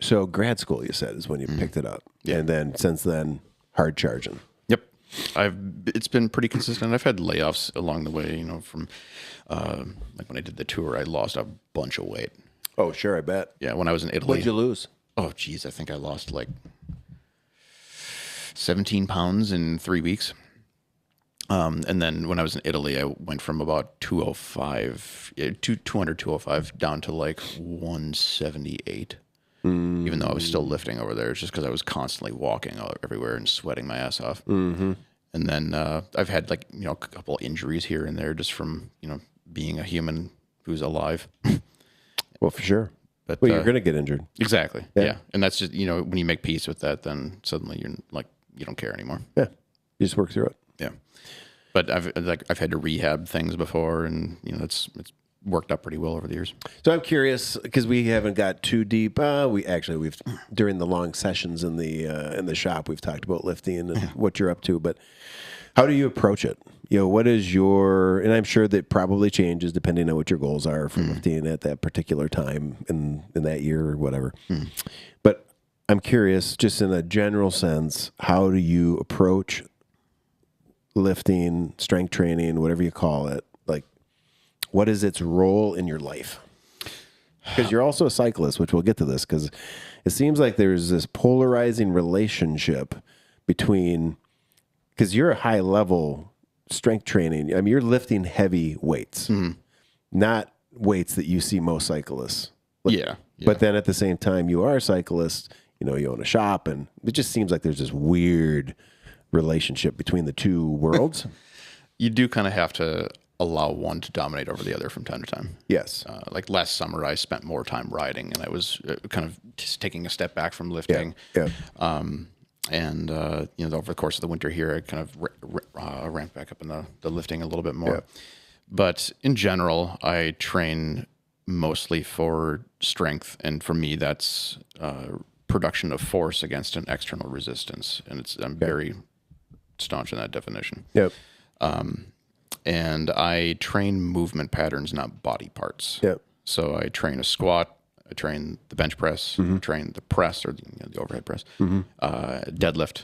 So grad school, you said, is when you picked it up. Yeah. And then since then, hard charging. Yep. It's been pretty consistent. I've had layoffs along the way, from like when I did the tour, I lost a bunch of weight. Oh, sure, I bet. Yeah, when I was in Italy. What did you lose? Oh, geez, I think I lost like 17 pounds in 3 weeks. And then when I was in Italy, I went from about 205 down to like 178. Even though I was still lifting over there. It's just because I was constantly walking everywhere and sweating my ass off. Mm-hmm. And then I've had like, a couple injuries here and there just from, being a human who's alive. Well, for sure. But you're going to get injured. Exactly. Yeah. And that's just, when you make peace with that, then suddenly you're like, you don't care anymore. Yeah. You just work through it. Yeah. But I've had to rehab things before, and it's worked out pretty well over the years. So I'm curious, because we haven't got too deep. We've during the long sessions in the shop, we've talked about lifting and what you're up to. But how do you approach it? What is and I'm sure that probably changes depending on what your goals are for lifting at that particular time in that year or whatever. But I'm curious, just in a general sense, how do you approach lifting, strength training, whatever you call it? Like, what is its role in your life? Because you're also a cyclist, which we'll get to this, because it seems like there's this polarizing relationship between, because you're a high level strength training. I mean, you're lifting heavy weights, not weights that you see most cyclists. Yeah. But then at the same time, you are a cyclist, you own a shop, and it just seems like there's this weird relationship between the two worlds. You do kind of have to allow one to dominate over the other from time to time. Yes. Like last summer, I spent more time riding, and I was kind of just taking a step back from lifting. Yeah. And over the course of the winter here, I kind of ramped back up in the lifting a little bit more. Yeah. But in general, I train mostly for strength, and for me, that's production of force against an external resistance, and I'm very staunch in that definition. Yep. And I train movement patterns, not body parts. Yep. So I train a squat, I train the bench press, I train the press or the overhead press, deadlift,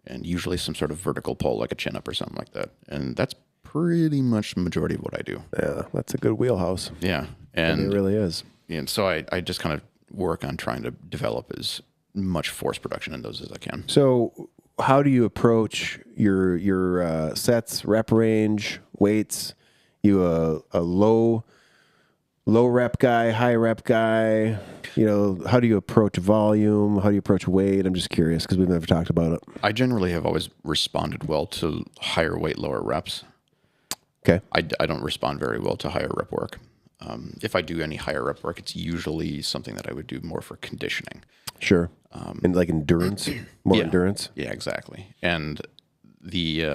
and usually some sort of vertical pull like a chin up or something like that. And that's pretty much the majority of what I do. Yeah, that's a good wheelhouse. Yeah. And it really is. And so I just kind of work on trying to develop as much force production in those as I can. So how do you approach your sets, rep range, weights? You a low rep guy, high rep guy? You know, how do you approach volume? How do you approach weight? I'm just curious because we've never talked about it. I generally have always responded well to higher weight, lower reps. Okay. I don't respond very well to higher rep work. If I do any higher rep work, it's usually something that I would do more for conditioning. Sure. And like endurance, more endurance. Yeah, exactly. And the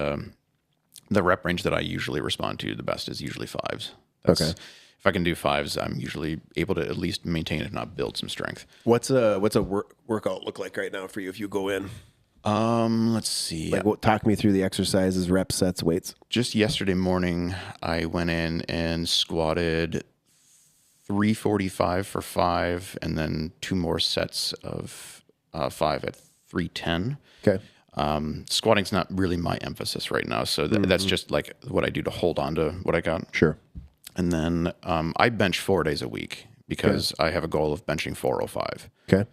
rep range that I usually respond to the best is usually 5s. Okay. If I can do 5s, I'm usually able to at least maintain, if not build, some strength. What's a workout look like right now for you if you go in? Let's see. Like, talk me through the exercises, reps, sets, weights. Just yesterday morning, I went in and squatted 345 for 5, and then 2 more sets of 5 at 310. Okay. Squatting's not really my emphasis right now, so that's just like what I do to hold on to what I got. Sure. And then I bench 4 days a week because I have a goal of benching 405. Okay.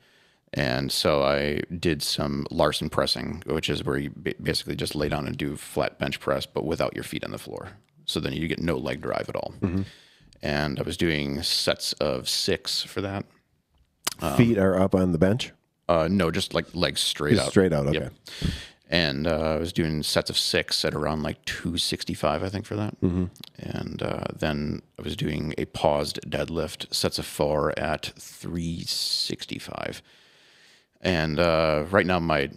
And so I did some Larson pressing, which is where you basically just lay down and do flat bench press, but without your feet on the floor. So then you get no leg drive at all. And I was doing sets of 6 for that. Feet are up on the bench? No, just like legs straight out. Straight out, okay. Yep. And I was doing sets of 6 at around like 265, I think, for that. And then I was doing a paused deadlift, sets of 4 at 365. And right now my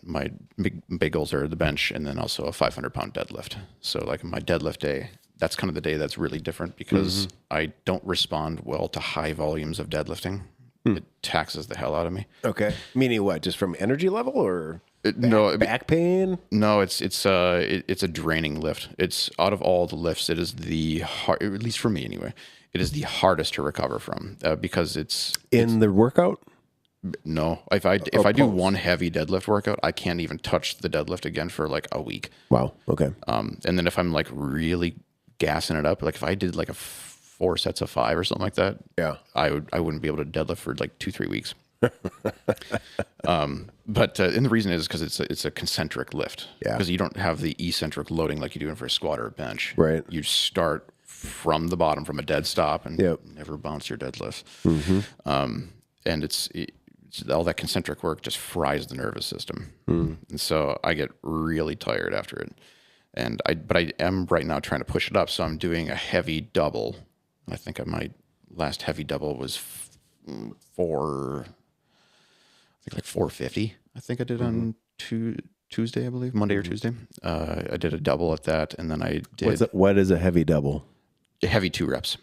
big goals are the bench and then also a 500-pound deadlift. So like my deadlift day, that's kind of the day that's really different because I don't respond well to high volumes of deadlifting. It taxes the hell out of me. Okay. Meaning what? Just from energy level or back pain? No, it's a draining lift. It's out of all the lifts, it is the hard, at least for me anyway, it is the hardest to recover from because it's the workout. No, if I do one heavy deadlift workout, I can't even touch the deadlift again for like a week. Wow. Okay. And then if I'm like really gassing it up, like if I did like 4 sets of 5 or something like that, I wouldn't be able to deadlift for like 2-3 weeks. And the reason is because it's a concentric lift. Yeah. Because you don't have the eccentric loading like you do for a squat or a bench. Right. You start from the bottom from a dead stop and never bounce your deadlifts. And it's all that concentric work just fries the nervous system. And so I get really tired after it. But I am right now trying to push it up. So I'm doing a heavy double. I think my last heavy double was 450. I think I did on Tuesday, I believe, Monday or Tuesday. I did a double at that. And then I did. What is a heavy double? A heavy 2 reps.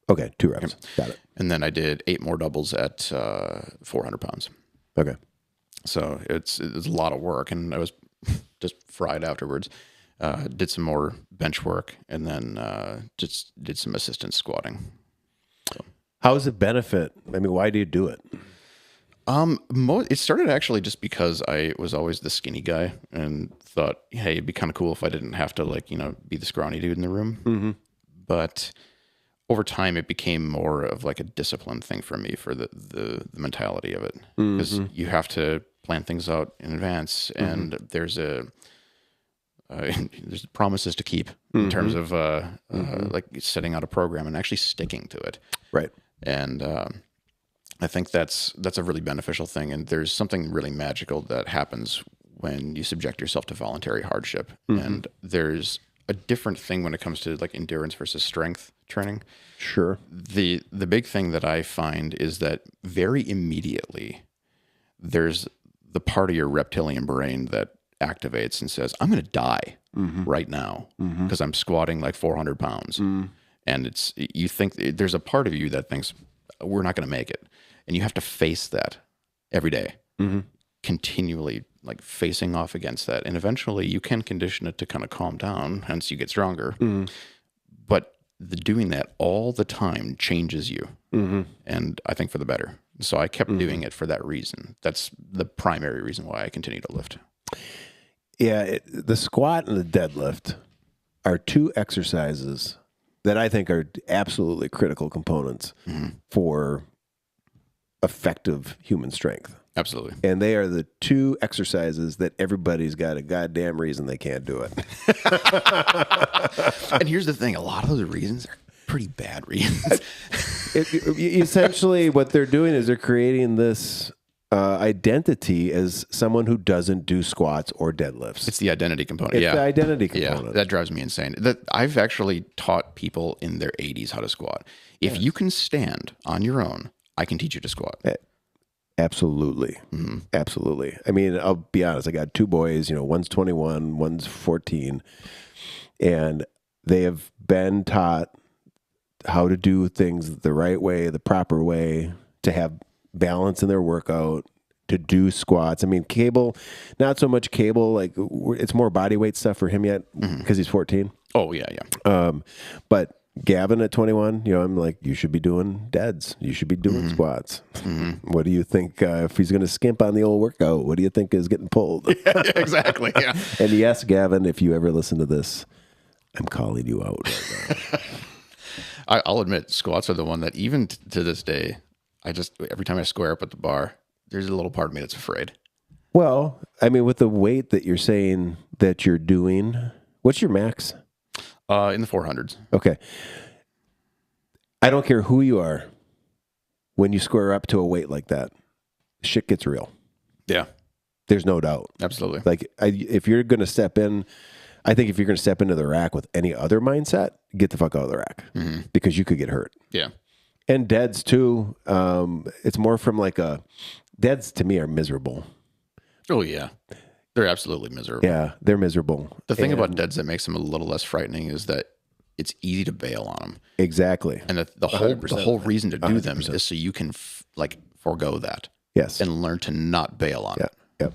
Okay, 2 reps. Got it. And then I did 8 more doubles at 400 pounds. Okay. So it's a lot of work, and I was just fried afterwards. Did some more bench work, and then just did some assistant squatting. So. How does it benefit? I mean, why do you do it? It started actually just because I was always the skinny guy and thought, hey, it'd be kind of cool if I didn't have to be the scrawny dude in the room. But over time, it became more of like a discipline thing for me for the mentality of it, because you have to plan things out in advance, and there's promises to keep in terms of like setting out a program and actually sticking to it. Right. And I think that's a really beneficial thing. And there's something really magical that happens when you subject yourself to voluntary hardship. And there's a different thing when it comes to like endurance versus strength training. Sure. The big thing that I find is that very immediately there's the part of your reptilian brain that activates and says, I'm going to die right now because I'm squatting like 400 pounds. And you think there's a part of you that thinks we're not going to make it. And you have to face that every day, continually like facing off against that. And eventually you can condition it to kind of calm down, hence you get stronger. But doing that all the time changes you. And I think for the better. So I kept doing it for that reason. That's the primary reason why I continue to lift. Yeah, the squat and the deadlift are two exercises that I think are absolutely critical components for effective human strength. Absolutely. And they are the two exercises that everybody's got a goddamn reason they can't do it. And here's the thing. A lot of those reasons are pretty bad reasons. Essentially, what they're doing is they're creating this identity as someone who doesn't do squats or deadlifts. It's the identity component. It's the identity component. Yeah, that drives me insane. I've actually taught people in their 80s how to squat. If you can stand on your own, I can teach you to squat. Absolutely. Absolutely. I mean, I'll be honest. I got two boys, one's 21, one's 14, and they have been taught how to do things the right way, the proper way, to have balance in their workout, to do squats. I mean, cable, not so much cable, like it's more body weight stuff for him yet because he's 14. Oh, yeah. But Gavin at 21, I'm like, you should be doing deads. You should be doing squats. What do you think if he's going to skimp on the old workout? What do you think is getting pulled? Yeah, exactly. Yeah. And yes, Gavin, if you ever listen to this, I'm calling you out right now. I'll admit, squats are the one that even to this day, every time I square up at the bar, there's a little part of me that's afraid. Well, I mean, with the weight that you're saying that you're doing, what's your max? In the 400s. Okay. I don't care who you are. When you square up to a weight like that, shit gets real. Yeah. There's no doubt. Absolutely. Like, if you're going to step in, I think if you're going to step into the rack with any other mindset, get the fuck out of the rack because you could get hurt. Yeah. And deads too. It's more from deads to me are miserable. Oh, yeah. They're absolutely miserable. Yeah, they're miserable. The thing about deads that makes them a little less frightening is that it's easy to bail on them. Exactly. And the whole reason to do 100%. Them is so you can forego that. Yes. And learn to not bail on it.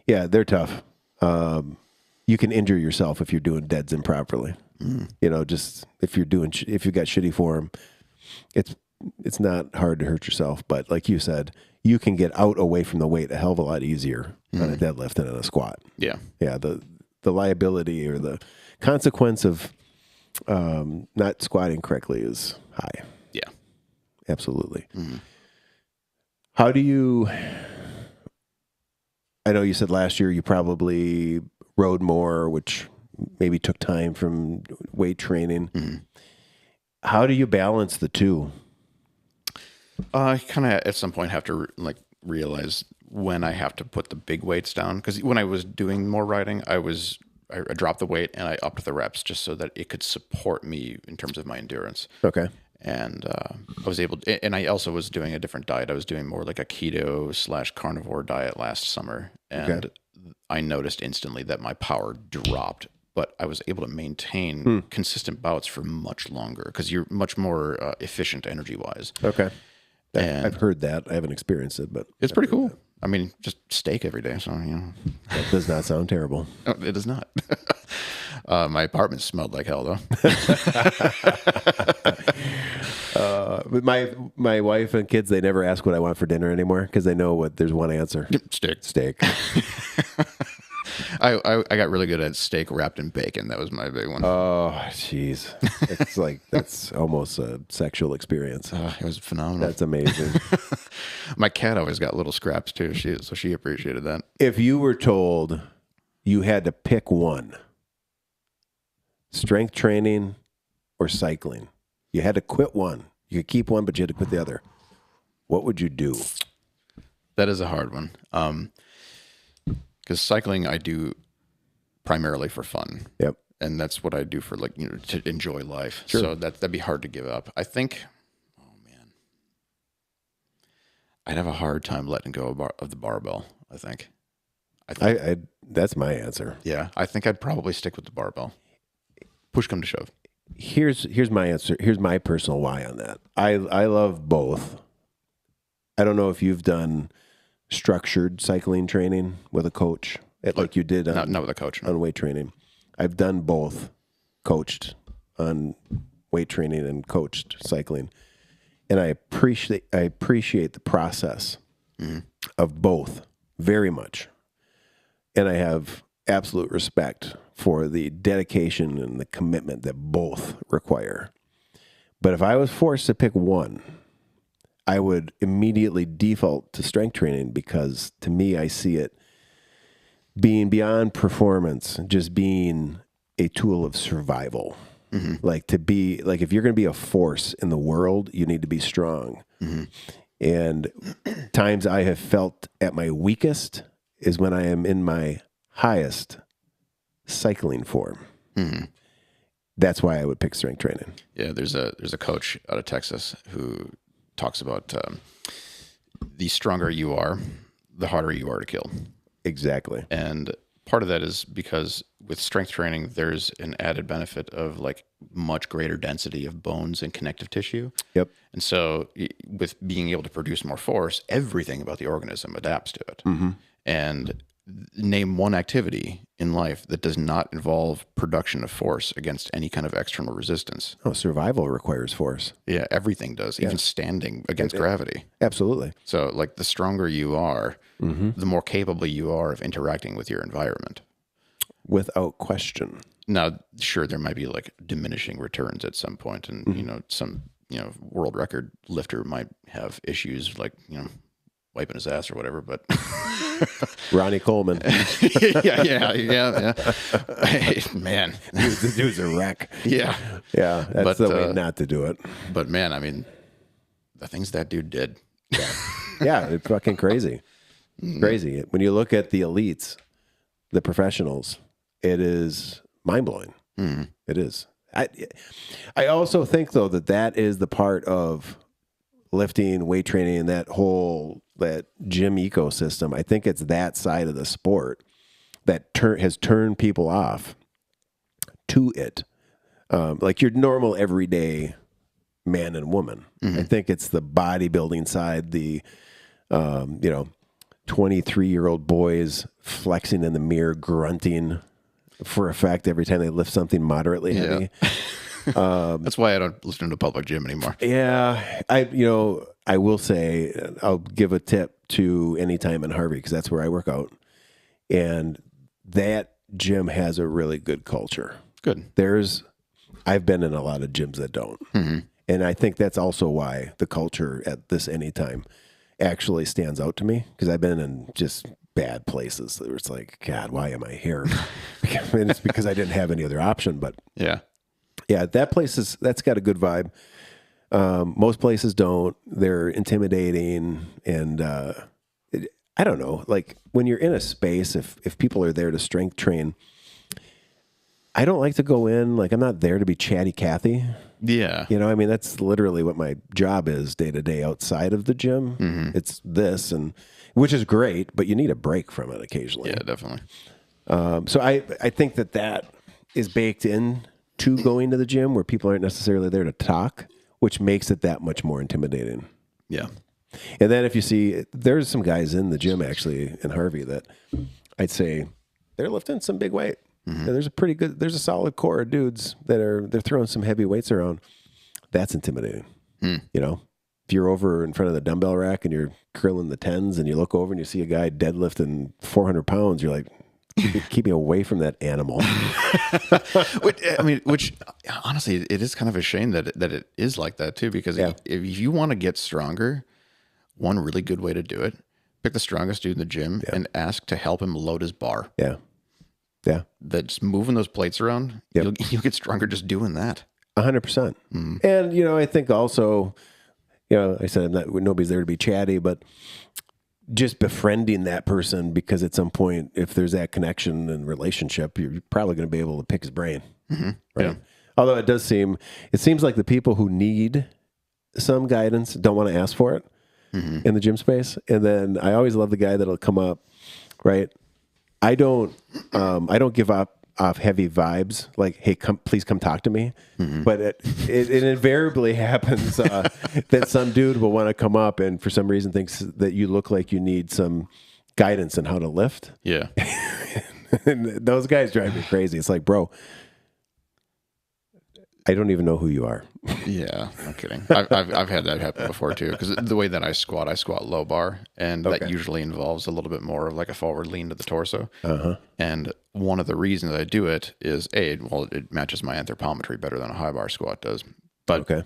Yeah, they're tough. You can injure yourself if you're doing deads improperly. Just if you got shitty form, it's not hard to hurt yourself. But like you said, you can get out away from the weight a hell of a lot easier on a deadlift than on a squat. Yeah. Yeah. The liability or the consequence of not squatting correctly is high. Yeah. Absolutely. How do you, I know you said last year you probably rode more, which maybe took time from weight training. How do you balance the two? I kind of at some point have to realize when I have to put the big weights down, because when I was doing more riding, I dropped the weight and I upped the reps just so that it could support me in terms of my endurance. Okay. And I was able to, and I also was doing a different diet. I was doing more like a keto / carnivore diet last summer, and I noticed instantly that my power dropped. But I was able to maintain consistent bouts for much longer because you're much more efficient energy-wise. Okay. I've heard that. I haven't experienced it, but it's pretty cool. I mean, just steak every day. So, That does not sound terrible. No, it does not. My apartment smelled like hell, though. But my wife and kids, they never ask what I want for dinner anymore because they know there's one answer. Steak. I got really good at steak wrapped in bacon. That was my big one. Oh, jeez. It's that's almost a sexual experience. It was phenomenal. That's amazing. My cat always got little scraps too. So she appreciated that. If you were told you had to pick one, strength training or cycling, you had to quit one. You could keep one, but you had to quit the other. What would you do? That is a hard one. Because cycling I do primarily for fun. Yep. And that's what I do for to enjoy life. Sure. So that'd be hard to give up. I think, I'd have a hard time letting go of the barbell, I think. That's my answer. Yeah. I think I'd probably stick with the barbell. Push come to shove. here's my answer. Here's my personal why on that. I love both. I don't know if you've done structured cycling training with a coach, like you did on, not with a coach, no. on weight training. I've done both, coached on weight training and coached cycling. And I appreciate the process of both very much. And I have absolute respect for the dedication and the commitment that both require. But if I was forced to pick one, I would immediately default to strength training, because to me, I see it being beyond performance, just being a tool of survival. Like if you're going to be a force in the world, you need to be strong. And times I have felt at my weakest is when I am in my highest cycling form. That's why I would pick strength training. Yeah, there's a coach out of Texas who talks about the stronger you are, the harder you are to kill. Exactly. And part of that is because with strength training, there's an added benefit of like much greater density of bones and connective tissue. Yep. And so with being able to produce more force, everything about the organism adapts to it. And name one activity in life that does not involve production of force against any kind of external resistance. Oh, survival requires force. Yeah, everything does, even standing against gravity. Absolutely. So like the stronger you are, the more capable you are of interacting with your environment. Without question. Now, sure, there might be like diminishing returns at some point, and some world record lifter might have issues like wiping his ass or whatever, but Ronnie Coleman. yeah. Hey, man, the dude's a wreck. Yeah. That's the way not to do it. But man, I mean, the things that dude did. Yeah, it's fucking crazy. Crazy. When you look at the elites, the professionals, it is mind-blowing. It is. I also think, though, that is the part of lifting, weight training, and that gym ecosystem. I think it's that side of the sport that has turned people off to it. Like your normal everyday man and woman. I think it's the bodybuilding side, the 23-year-old boys flexing in the mirror, grunting for effect every time they lift something moderately heavy. That's why I don't listen to public gym anymore. Yeah, I will say, I'll give a tip to Anytime in Harvey, because that's where I work out, and that gym has a really good culture. Good. I've been in a lot of gyms that don't, and I think that's also why the culture at this Anytime actually stands out to me, because I've been in just bad places where it's like, God, why am I here? And it's because I didn't have any other option. But yeah, that place that's got a good vibe. Most places don't. They're intimidating, and I don't know. Like when you're in a space, if people are there to strength train, I don't like to go in. Like I'm not there to be chatty Cathy. Yeah. I mean, that's literally what my job is day to day outside of the gym. It's this, which is great, but you need a break from it occasionally. Yeah, definitely. So I think that is baked in to going to the gym, where people aren't necessarily there to talk, which makes it that much more intimidating. Yeah. And then if you see, there's some guys in the gym actually in Harvey that I'd say they're lifting some big weight. There's a solid core of dudes they're throwing some heavy weights around. That's intimidating. If you're over in front of the dumbbell rack and you're curling the 10s and you look over and you see a guy deadlifting 400 pounds, you're like, keep me away from that animal. which honestly, it is kind of a shame that it is like that too, because if you want to get stronger, one really good way to do it, pick the strongest dude in the gym and ask to help him load his bar. Yeah. That's moving those plates around. You'll get stronger just doing that. 100%. And, I think also, I said nobody's there to be chatty, but just befriending that person, because at some point, if there's that connection and relationship, you're probably going to be able to pick his brain. Right. Yeah. Although it seems like the people who need some guidance don't want to ask for it in the gym space. And then I always love the guy that'll come up, right? I don't give up off heavy vibes, like, hey, please come talk to me. But it invariably happens that some dude will want to come up and for some reason thinks that you look like you need some guidance on how to lift. Yeah. And those guys drive me crazy. It's like, bro, I don't even know who you are. Yeah, no kidding. I've had that happen before too. Because the way that I squat low bar, and that usually involves a little bit more of like a forward lean to the torso. And one of the reasons I do it is it matches my anthropometry better than a high bar squat does. But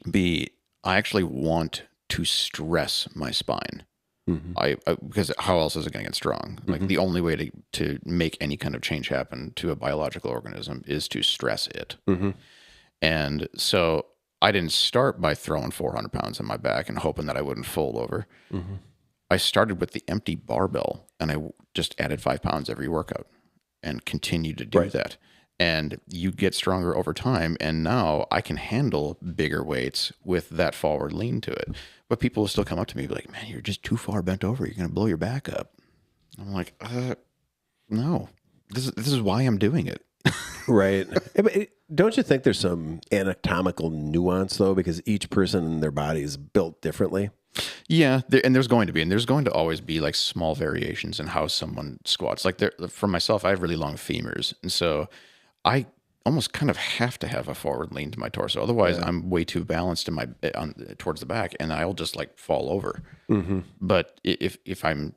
B, I actually want to stress my spine. Because how else is it going to get strong? Like the only way to make any kind of change happen to a biological organism is to stress it. And so I didn't start by throwing 400 pounds on my back and hoping that I wouldn't fold over. I started with the empty barbell and I just added 5 pounds every workout and continued to do that. And you get stronger over time. And now I can handle bigger weights with that forward lean to it. But people will still come up to me and be like, man, you're just too far bent over. You're going to blow your back up. I'm like, no, this is why I'm doing it. Right. Don't you think there's some anatomical nuance though? Because each person in their body is built differently. Yeah. There's going to always be like small variations in how someone squats. Like for myself, I have really long femurs. And so I almost kind of have to have a forward lean to my torso. Otherwise I'm way too balanced in towards the back and I'll just like fall over. But if I'm,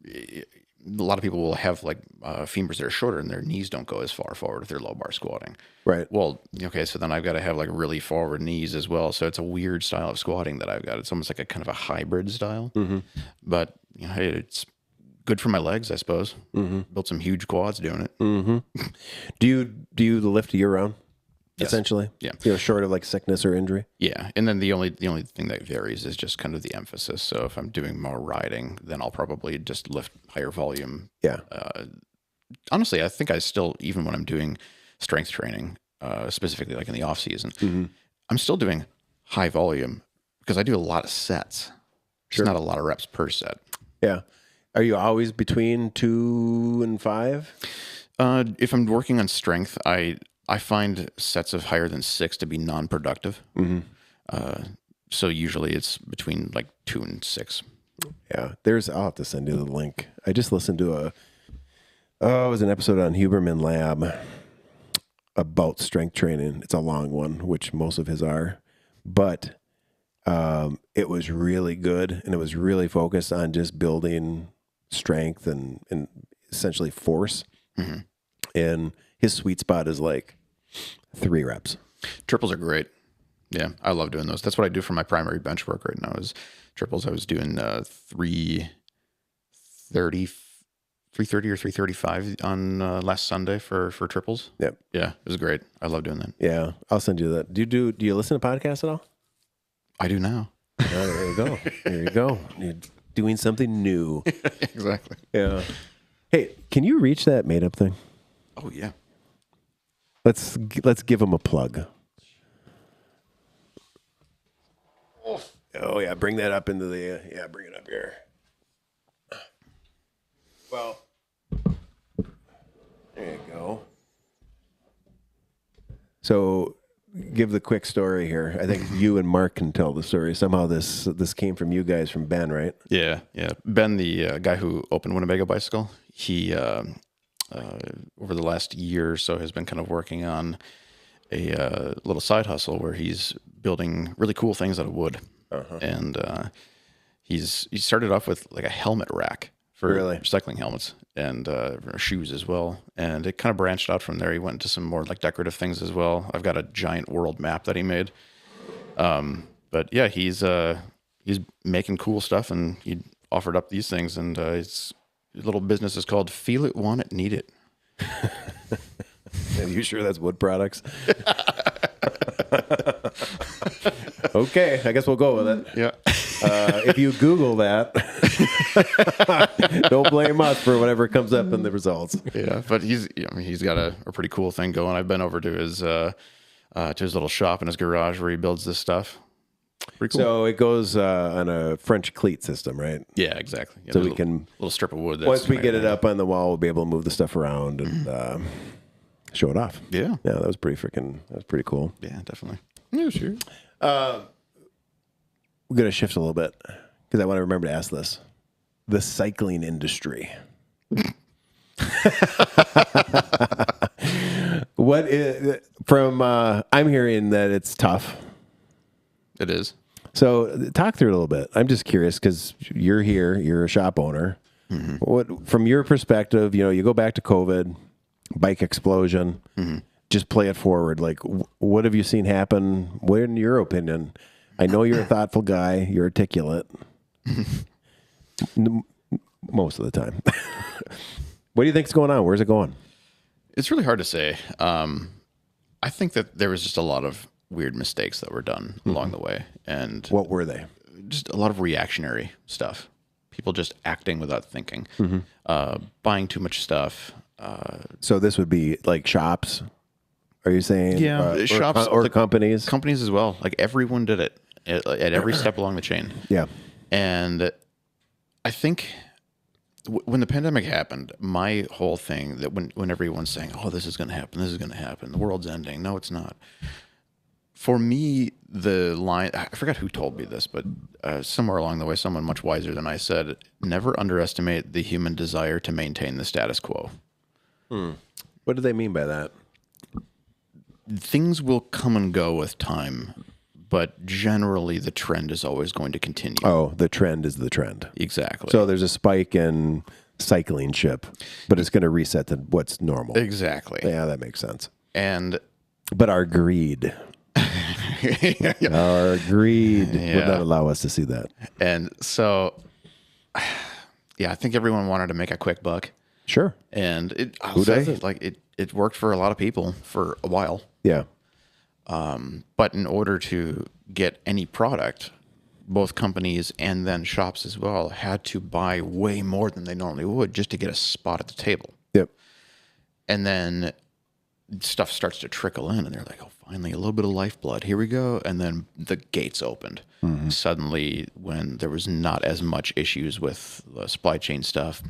a lot of people will have like femurs that are shorter and their knees don't go as far forward if they're low bar squatting. Right. Well, okay, so then I've got to have like really forward knees as well. So it's a weird style of squatting that I've got. It's almost like a kind of a hybrid style. But hey, it's good for my legs, I suppose. Built some huge quads doing it. Do you lift year round? Yes. Essentially, short of like sickness or injury. Yeah, and then the only thing that varies is just kind of the emphasis. So if I'm doing more riding, then I'll probably just lift higher volume. Yeah. Honestly, I think I still, even when I'm doing strength training, specifically like in the off season, I'm still doing high volume because I do a lot of sets. There's not a lot of reps per set. Yeah. Are you always between 2 and 5? If I'm working on strength, I find sets of higher than 6 to be non-productive. So usually it's between like 2 and 6. Yeah. I'll have to send you the link. I just listened to it was an episode on Huberman Lab about strength training. It's a long one, which most of his are, but it was really good. And it was really focused on just building strength and essentially force. And his sweet spot is like 3 reps. Triples are great. Yeah, I love doing those. That's what I do for my primary bench work right now is triples. I was doing 330 or 335 on last Sunday for triples. Yep. Yeah, it was great. I love doing that. Yeah, I'll send you that. Do you listen to podcasts at all? I do now. There you go. There you go. You're doing something new. Exactly. Yeah. Hey, can you reach that made up thing? Oh yeah. Let's give them a plug. Oh yeah, bring that up into the bring it up here. Well, there you go. So, give the quick story here. I think you and Mark can tell the story. Somehow this came from you guys, from Ben, right? Yeah. Ben, the guy who opened Winnebago Bicycle, he over the last year or so has been kind of working on a little side hustle where he's building really cool things out of wood. And he started off with like a helmet rack for cycling helmets and shoes as well. And it kind of branched out from there. He went into some more like decorative things as well. I've got a giant world map that he made. But yeah, he's making cool stuff and he offered up these things and his little business is called Feel It, Want It, Need It. Are you sure that's wood products? Okay, I guess we'll go with it. Yeah. If you Google that, don't blame us for whatever comes up in the results. Yeah, but he's got a pretty cool thing going. I've been over to his little shop in his garage where he builds this stuff. Pretty cool. So it goes on a French cleat system, right? Yeah, exactly. Yeah, so we can little strip of wood. Once we get it up on the wall, we'll be able to move the stuff around and show it off. Yeah. Yeah, that was pretty cool. Yeah, definitely. Yeah, sure. We're going to shift a little bit because I want to remember to ask this. The cycling industry. I'm hearing that it's tough. It is. So talk through it a little bit. I'm just curious because you're here, you're a shop owner. What, from your perspective, you go back to COVID, bike explosion, just play it forward. Like, what have you seen happen? What, in your opinion? I know you're a thoughtful guy. You're articulate. Most of the time. What do you think's going on? Where's it going? It's really hard to say. I think that there was just a lot of weird mistakes that were done along the way. And What were they? just a lot of reactionary stuff. People just acting without thinking, buying too much stuff. So this would be like shops. Are you saying? Yeah, shops or companies. Companies as well. Like everyone did it at every step along the chain. Yeah. And I think when the pandemic happened, my whole thing that when everyone's saying, "Oh, this is going to happen. This is going to happen. The world's ending." No, it's not. For me, the line, I forgot who told me this, but somewhere along the way, someone much wiser than I said, never underestimate the human desire to maintain the status quo. What do they mean by that? Things will come and go with time, but generally the trend is always going to continue. Oh, the trend is the trend. Exactly. So there's a spike in cycling ship, but it's going to reset to what's normal. Exactly. Yeah, that makes sense. But our greed. Our greed would not allow us to see that. And so, yeah, I think everyone wanted to make a quick buck. Sure. And Who doesn't? It worked for a lot of people for a while. Yeah. But in order to get any product, both companies and then shops as well had to buy way more than they normally would just to get a spot at the table. Yep. And then stuff starts to trickle in and they're like, oh, finally, a little bit of lifeblood. Here we go. And then the gates opened. Suddenly, when there was not as much issues with the supply chain stuff,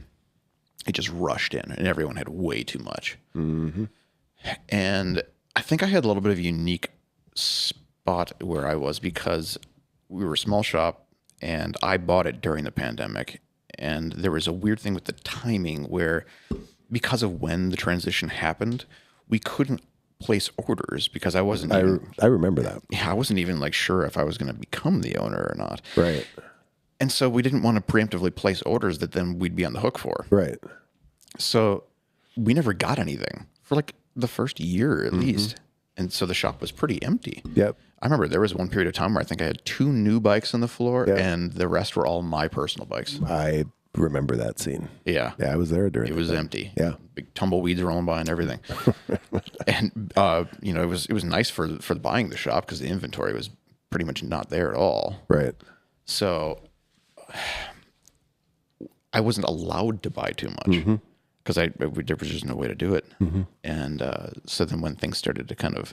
it just rushed in and everyone had way too much. And I think I had a little bit of a unique spot where I was because we were a small shop and I bought it during the pandemic. And there was a weird thing with the timing where, because of when the transition happened, we couldn't place orders because I wasn't I remember that. I wasn't even like sure if I was going to become the owner or not. Right. And so we didn't want to preemptively place orders that then we'd be on the hook for. Right. So we never got anything for like the first year at least. And so the shop was pretty empty. Yep. I remember there was one period of time where I think I had 2 new bikes on the floor and the rest were all my personal bikes. I remember that scene. Yeah. Yeah, I was there during it was empty. Yeah. Big tumbleweeds rolling by and everything. And it was nice for buying the shop because the inventory was pretty much not there at all. Right. So I wasn't allowed to buy too much because there was just no way to do it. And so then when things started to kind of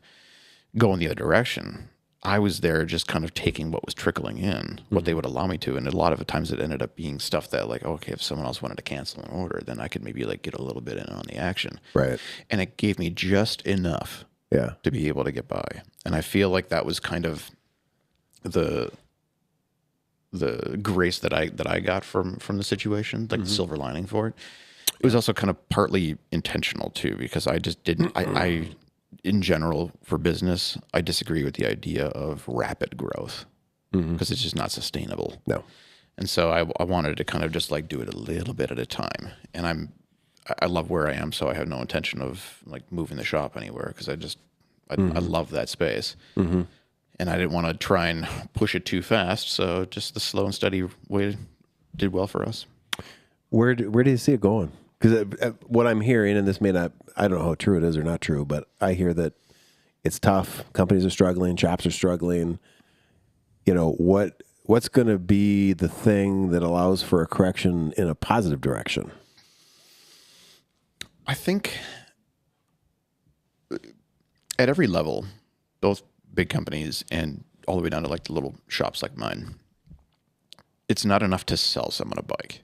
go in the other direction, I was there just kind of taking what was trickling in, what they would allow me to. And a lot of the times it ended up being stuff that like, okay, if someone else wanted to cancel an order, then I could maybe like get a little bit in on the action. Right. And it gave me just enough to be able to get by. And I feel like that was kind of the grace that I got from the situation, like the silver lining for it. It was also kind of partly intentional too, because I just didn't, I in general for business, I disagree with the idea of rapid growth because it's just not sustainable. No. And so I wanted to kind of just like do it a little bit at a time. And I love where I am. So I have no intention of like moving the shop anywhere because I love that space. And I didn't want to try and push it too fast. So just the slow and steady way did well for us. Where do you see it going? Because what I'm hearing, and this may not, I don't know how true it is or not true, but I hear that it's tough. Companies are struggling. Shops are struggling. What's going to be the thing that allows for a correction in a positive direction? I think at every level, both big companies and all the way down to like the little shops like mine, it's not enough to sell someone a bike.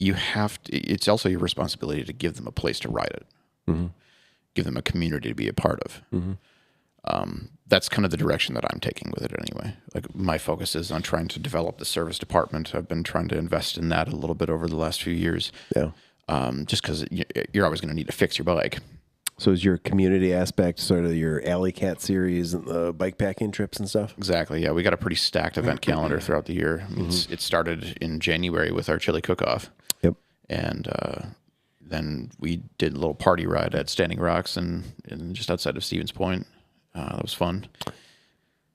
You have to, it's also your responsibility to give them a place to ride it. give them a community to be a part of. That's kind of the direction that I'm taking with it anyway. Like my focus is on trying to develop the service department. I've been trying to invest in that a little bit over the last few years. Yeah. Just because you're always going to need to fix your bike. So is your community aspect sort of your Alley Cat series and the bike packing trips and stuff? Exactly. Yeah, we got a pretty stacked event calendar throughout the year. I mean, it started in January with our chili cook-off. Yep. And then we did a little party ride at Standing Rocks and just outside of Stevens Point. That was fun.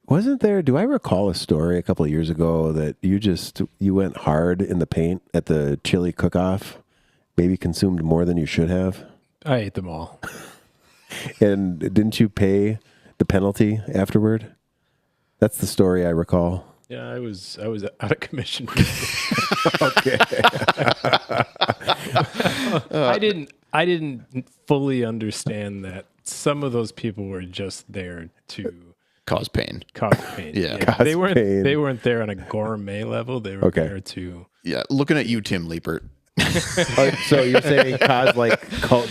Wasn't there, do I recall a story a couple of years ago that you went hard in the paint at the chili cook-off, maybe consumed more than you should have? I ate them all. And didn't you pay the penalty afterward? That's the story I recall. Yeah, I was out of commission. Okay. I didn't fully understand that some of those people were just there to Cause pain. cause pain. Yeah. Cause they weren't pain. they weren't there on a gourmet level. They were Okay. there to Yeah, looking at you, Tim Liepert. So you're saying cause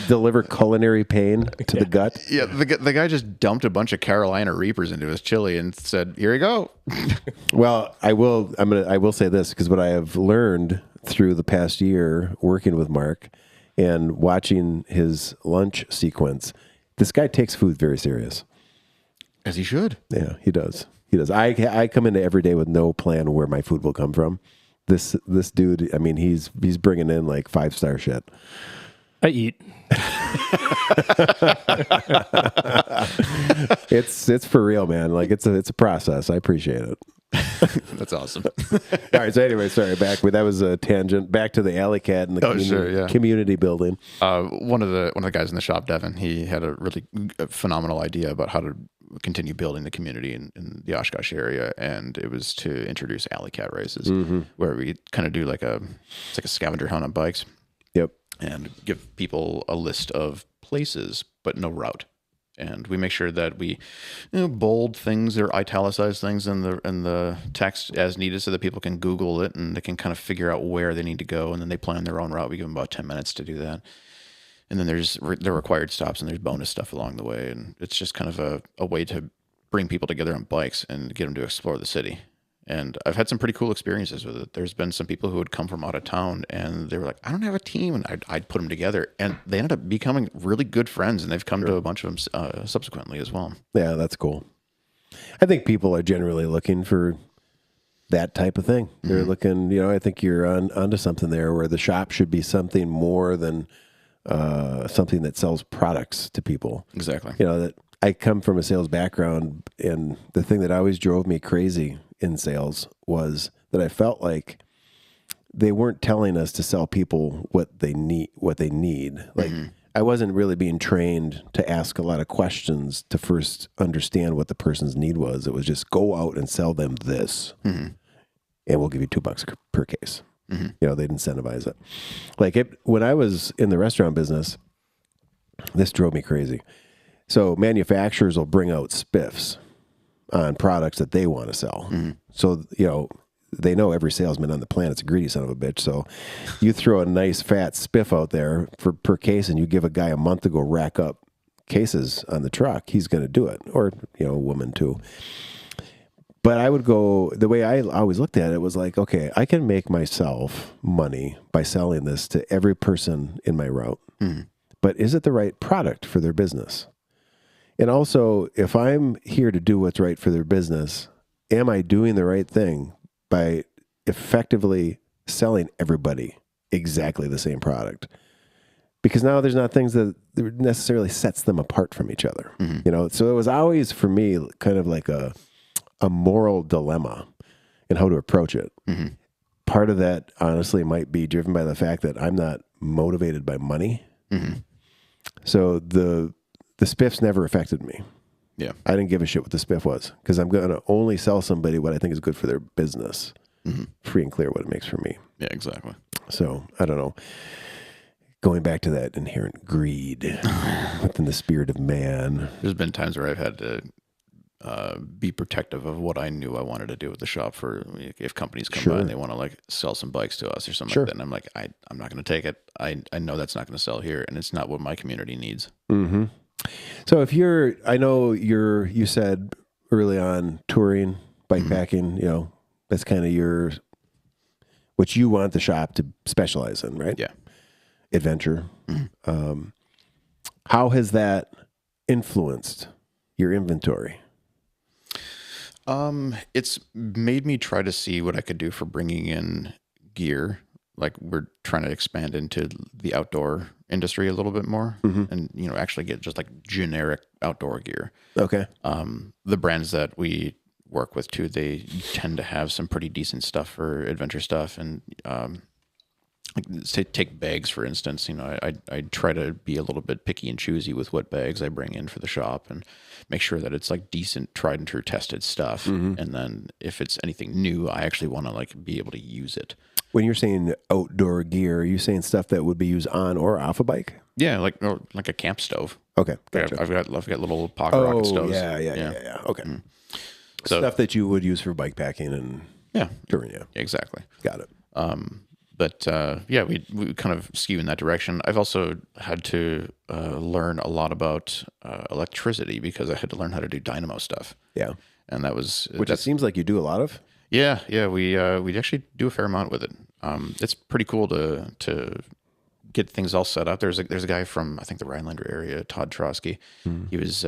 deliver culinary pain to the gut? Yeah, the guy just dumped a bunch of Carolina Reapers into his chili and said, "Here you go." Well, I will say this, because what I have learned through the past year working with Mark and watching his lunch sequence, this guy takes food very serious. As he should. Yeah, he does. He does. I come into every day with no plan where my food will come from. This dude, I mean, he's bringing in like 5-star shit. I eat. It's for real, man. Like it's a process. I appreciate it. That's awesome. All right. So anyway, sorry. That was a tangent. Back to the Alley Cat and the community building. One of the guys in the shop, Devin, he had a really phenomenal idea about how to continue building the community in the Oshkosh area, and it was to introduce Alley Cat races, where we kind of do it's like a scavenger hunt on bikes. Yep. And give people a list of places, but no route. And we make sure that we bold things or italicize things in the text as needed so that people can Google it and they can kind of figure out where they need to go. And then they plan their own route. We give them about 10 minutes to do that. And then there's the required stops and there's bonus stuff along the way. And it's just kind of a way to bring people together on bikes and get them to explore the city. And I've had some pretty cool experiences with it. There's been some people who would come from out of town and they were like, I don't have a team. And I'd put them together and they ended up becoming really good friends. And they've come to a bunch of them subsequently as well. Yeah, that's cool. I think people are generally looking for that type of thing. They're looking, I think you're onto something there where the shop should be something more than something that sells products to people. Exactly. That I come from a sales background, and the thing that always drove me crazy in sales was that I felt like they weren't telling us to sell people what they need. Like I wasn't really being trained to ask a lot of questions to first understand what the person's need was. It was just go out and sell them this, and we'll give you $2 per case. They'd incentivize it. Like when I was in the restaurant business, this drove me crazy. So manufacturers will bring out spiffs on products that they want to sell. So, they know every salesman on the planet's a greedy son of a bitch. So you throw a nice fat spiff out there per case and you give a guy a month to go rack up cases on the truck, he's going to do it. Or, a woman too. But I would go, the way I always looked at it was like, okay, I can make myself money by selling this to every person in my route. But is it the right product for their business? And also, if I'm here to do what's right for their business, am I doing the right thing by effectively selling everybody exactly the same product? Because now there's not things that necessarily sets them apart from each other. So it was always for me kind of like a moral dilemma in how to approach it. Part of that honestly might be driven by the fact that I'm not motivated by money. So the spiffs never affected me. Yeah. I didn't give a shit what the spiff was because I'm going to only sell somebody what I think is good for their business. Free and clear what it makes for me. Yeah, exactly. So I don't know. Going back to that inherent greed within the spirit of man. There's been times where I've had to be protective of what I knew I wanted to do with the shop for if companies come by and they want to sell some bikes to us or something like that. And I'm like, I'm not going to take it. I know that's not going to sell here and it's not what my community needs. So if I know you said early on touring, bikepacking, that's kind of what you want the shop to specialize in, right? Yeah. Adventure. How has that influenced your inventory? It's made me try to see what I could do for bringing in gear. Like we're trying to expand into the outdoor industry a little bit more and, actually get just like generic outdoor gear. Okay. The brands that we work with too, they tend to have some pretty decent stuff for adventure stuff. And, take bags, for instance. I try to be a little bit picky and choosy with what bags I bring in for the shop and make sure that it's like decent, tried and true, tested stuff. And then if it's anything new, I actually want to like be able to use it. When you're saying outdoor gear, are you saying stuff that would be used on or off a bike? Yeah, like a camp stove. Okay, gotcha. I've got little pocket rocket stoves. Yeah. Okay. So stuff that you would use for bike packing and touring. Yeah, exactly. Got it. But we kind of skew in that direction. I've also had to learn a lot about electricity because I had to learn how to do dynamo stuff. Yeah, and which it seems like you do a lot of. Yeah. We actually do a fair amount with it. It's pretty cool to get things all set up. There's a guy from I think the Rhinelander area, Todd Sean. He was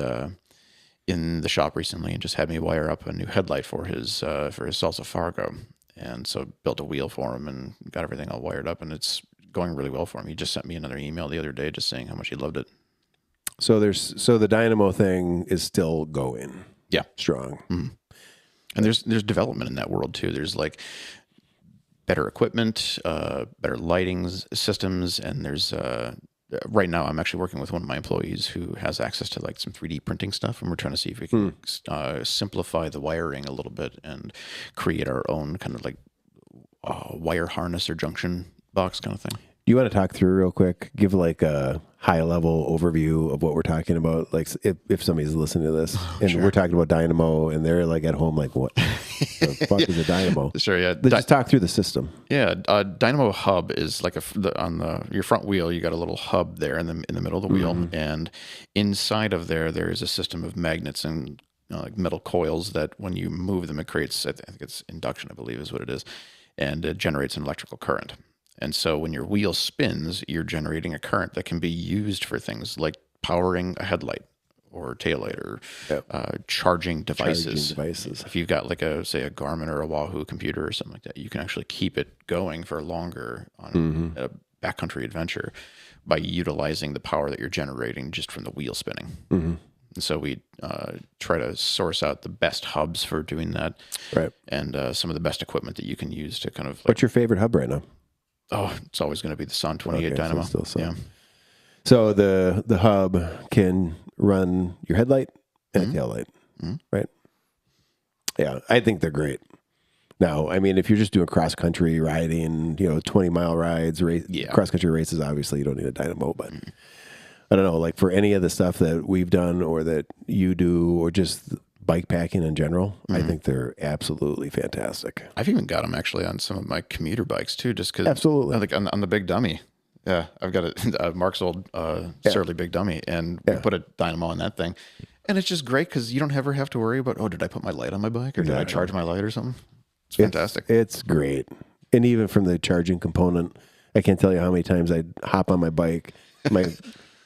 in the shop recently and just had me wire up a new headlight for his Salsa Fargo. And so built a wheel for him and got everything all wired up, and it's going really well for him. He just sent me another email the other day just saying how much he loved it. So the dynamo thing is still going. Yeah. Strong. And there's development in that world too. There's like better equipment, better lighting systems, and there's right now I'm actually working with one of my employees who has access to like some 3D printing stuff, and we're trying to see if we can simplify the wiring a little bit and create our own kind of like wire harness or junction box kind of thing. Do you want to talk through real quick? Give like a high level overview of what we're talking about. Like if somebody's listening to this and we're talking about dynamo and they're like at home, like what the fuck is a dynamo? Sure. Yeah. Let's just talk through the system. Yeah. Dynamo hub is like on your front wheel, you got a little hub there in the middle of the wheel. And inside of there is a system of magnets and like metal coils that when you move them, it creates, I think it's induction, I believe is what it is. And it generates an electrical current. And so when your wheel spins, you're generating a current that can be used for things like powering a headlight or taillight or charging devices. If you've got like say a Garmin or a Wahoo computer or something like that, you can actually keep it going for longer on a backcountry adventure by utilizing the power that you're generating just from the wheel spinning. And so we try to source out the best hubs for doing that, right? And some of the best equipment that you can use to kind of. What's your favorite hub right now? Oh, it's always going to be the Sun 28 Dynamo. So So the hub can run your headlight and a taillight, right? Yeah, I think they're great. Now, I mean, if you're just doing cross country riding, 20-mile rides, cross country races, obviously you don't need a dynamo. But I don't know, like for any of the stuff that we've done or that you do, or just bike packing in general, I think they're absolutely fantastic. I've even got them actually on some of my commuter bikes too, just because. Absolutely. Like on the big dummy. Yeah, I've got Mark's old Surly big dummy, and we put a dynamo on that thing. And it's just great because you don't ever have to worry about, did I put my light on my bike or did I charge my light or something? It's fantastic. It's great. And even from the charging component, I can't tell you how many times I'd hop on my bike, my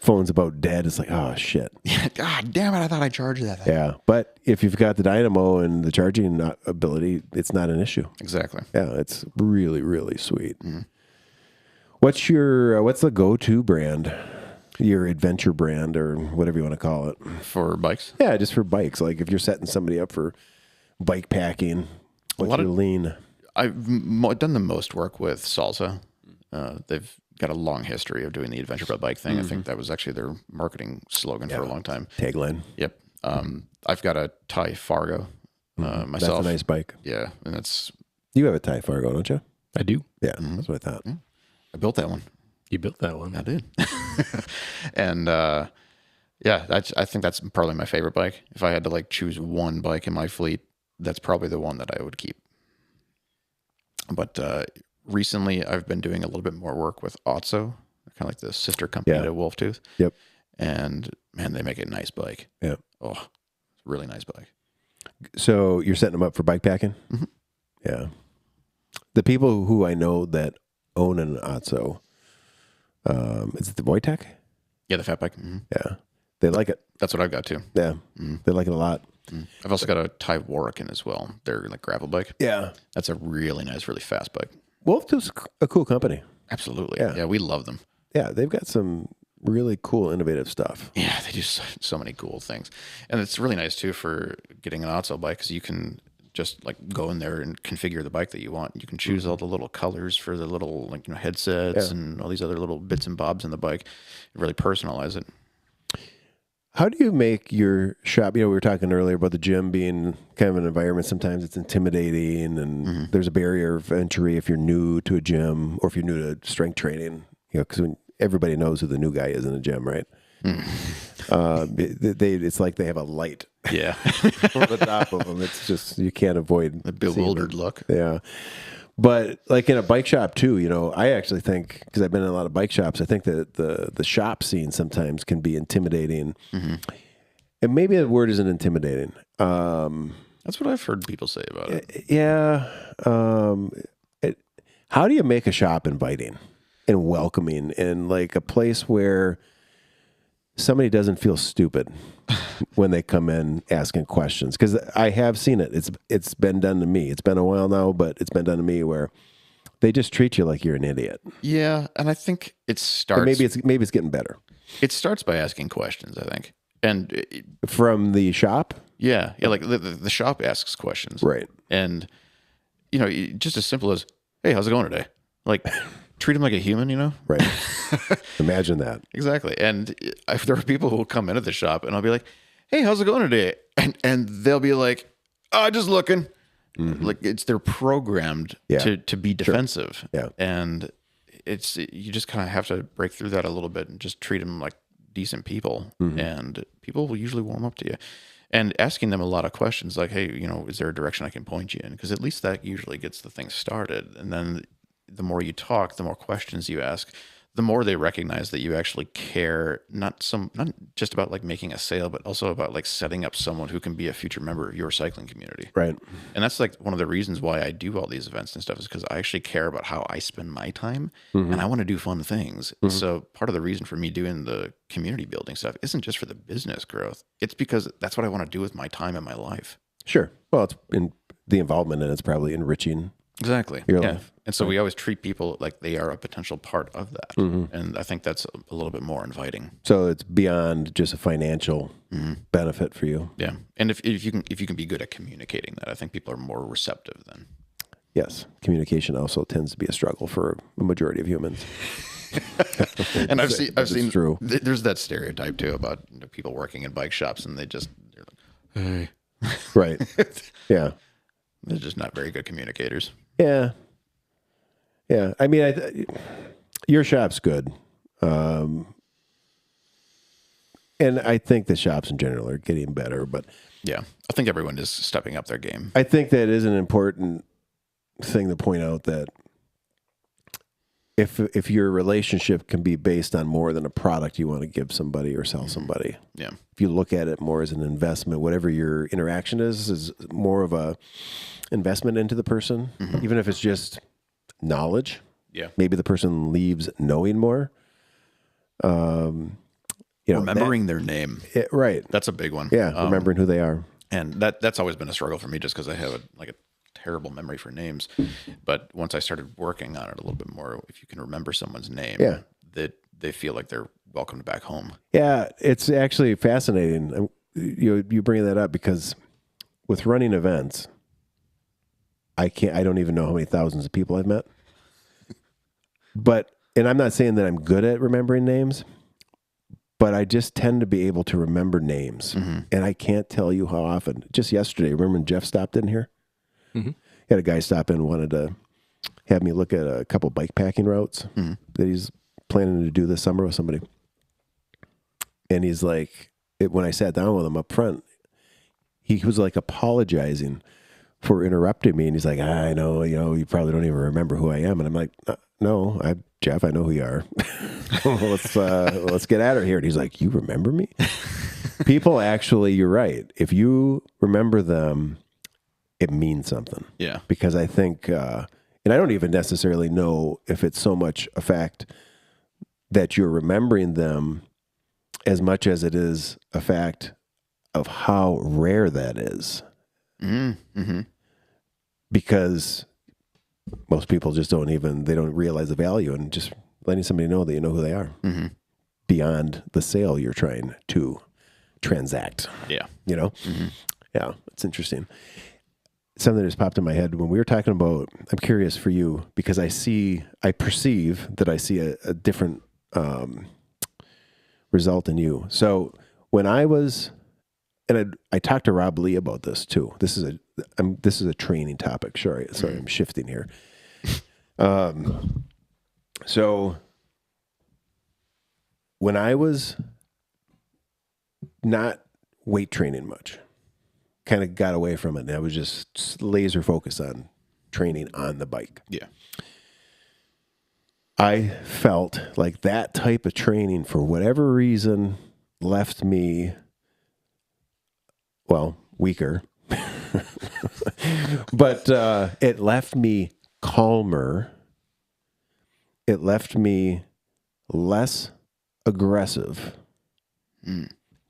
phone's about dead. It's like, oh, shit. God damn it, I thought I charged that thing. Yeah, but if you've got the dynamo and the charging ability, it's not an issue. Exactly. Yeah, it's really, really sweet. What's the go-to brand? Your adventure brand or whatever you want to call it. For bikes? Yeah, just for bikes. Like if you're setting somebody up for bike packing, what's your lean? I've done the most work with Salsa. They've got a long history of doing the adventure bike thing. I think that was actually their marketing slogan for a long time. Tagline. Yep. I've got a Thai Fargo myself. That's a nice bike. Yeah, and that's... You have a Thai Fargo, don't you? I do. Yeah, that's what I thought. I built that one. You built that one. I did. And I think that's probably my favorite bike. If I had to like choose one bike in my fleet, that's probably the one that I would keep. But recently I've been doing a little bit more work with OhhSuuurre, kind of like the sister company to Wolf Tooth. Yep. And Man, they make a nice bike. Yeah. Oh, really nice bike. So you're setting them up for bike packing? Mm-hmm. Yeah. The people who I know that own an OhhSuuurre, is it the Wojtek? Yeah, the fat bike. Mm-hmm. Yeah. They like it. That's what I've got too. Yeah. They like it a lot. I've also got a Ty Warwick as well. They're like gravel bike. Yeah. That's a really nice, really fast bike. Wolf is a cool company. Absolutely. Yeah. Yeah, we love them. Yeah. They've got some really cool, innovative stuff. Yeah, they do so many cool things. And it's really nice too for getting an OhhSuuurre bike because you can just like go in there and configure the bike that you want. You can choose all the little colors for the little like headsets and all these other little bits and bobs in the bike. Really personalize it. How do you make your shop? We were talking earlier about the gym being kind of an environment. Sometimes it's intimidating and there's a barrier of entry if you're new to a gym or if you're new to strength training, because everybody knows who the new guy is in a gym, right? It's like they have a light Yeah. over the top of them. It's just, you can't avoid A bewildered look. Yeah. But like in a bike shop too, I actually think, because I've been in a lot of bike shops, I think that the shop scene sometimes can be intimidating. And maybe the word isn't intimidating. That's what I've heard people say about it. Yeah. How do you make a shop inviting and welcoming and like a place where somebody doesn't feel stupid when they come in asking questions? Because I have seen it. It's been done to me. It's been a while now, but it's been done to me where they just treat you like you're an idiot. Yeah, and I think it starts. And maybe it's getting better. It starts by asking questions, I think, and From the shop, yeah, like the shop asks questions, right? And just as simple as, "Hey, how's it going today?" Like, treat them like a human, Right. Imagine that. Exactly. And if there are people who will come into the shop and I'll be like, "Hey, how's it going today?" And they'll be like, "Oh, just looking." Like they're programmed to be defensive. Sure. Yeah. And you just kind of have to break through that a little bit and just treat them like decent people. And people will usually warm up to you. And asking them a lot of questions like, "Hey, is there a direction I can point you in?" Because at least that usually gets the thing started. And then the more you talk, the more questions you ask, the more they recognize that you actually care, not just about like making a sale, but also about like setting up someone who can be a future member of your cycling community. Right. And that's like one of the reasons why I do all these events and stuff is because I actually care about how I spend my time and I want to do fun things. So part of the reason for me doing the community building stuff isn't just for the business growth. It's because that's what I want to do with my time and my life. Sure. Well, it's in the involvement and it's probably enriching Exactly. your life. And so we always treat people like they are a potential part of that. And I think that's a little bit more inviting. So it's beyond just a financial benefit for you. Yeah. And if you can be good at communicating that, I think people are more receptive then. Yes. Communication also tends to be a struggle for a majority of humans. And I've seen true. There's that stereotype too about people working in bike shops and they're like, "Hey." Right. Yeah. They're just not very good communicators. Yeah. Yeah. I mean, your shop's good. And I think the shops in general are getting better, but Yeah. I think everyone is stepping up their game. I think that is an important thing to point out, that if your relationship can be based on more than a product you want to give somebody or sell somebody. Yeah. If you look at it more as an investment, whatever your interaction is more of a investment into the person, even if it's just knowledge. Yeah. Maybe the person leaves knowing more. Remembering their name. Right. That's a big one. Yeah. Remembering who they are. And that's always been a struggle for me just because I have a terrible memory for names. But once I started working on it a little bit more, if you can remember someone's name, that they feel like they're welcomed back home. Yeah. It's actually fascinating. You bring that up because with running events, I don't even know how many thousands of people I've met. And I'm not saying that I'm good at remembering names, but I just tend to be able to remember names. And I can't tell you how often. Just yesterday, remember when Jeff stopped in here? He had a guy stop in, wanted to have me look at a couple bike packing routes that he's planning to do this summer with somebody. And he's like, when I sat down with him up front, he was like apologizing for interrupting me. And he's like, I know, you probably don't even remember who I am. And I'm like, no, Jeff, I know who you are. let's get at her here. And he's like, you remember me? People actually, you're right. If you remember them, it means something. Yeah. Because I think, and I don't even necessarily know if it's so much a fact that you're remembering them as much as it is a fact of how rare that is. Mm-hmm. Because most people just don't realize the value, and just letting somebody know that you know who they are beyond the sale you're trying to transact. Yeah. You know? Yeah, it's interesting. Something that just popped in my head when we were talking about, I'm curious for you, because I perceive that I see a different result in you. So when I was, and I talked to Rob Lee about this too. This is a training topic. Sorry, I'm shifting here. So when I was not weight training much, kind of got away from it, and I was just laser focused on training on the bike. Yeah. I felt like that type of training, for whatever reason, left me, well, weaker. But it left me calmer. It left me less aggressive.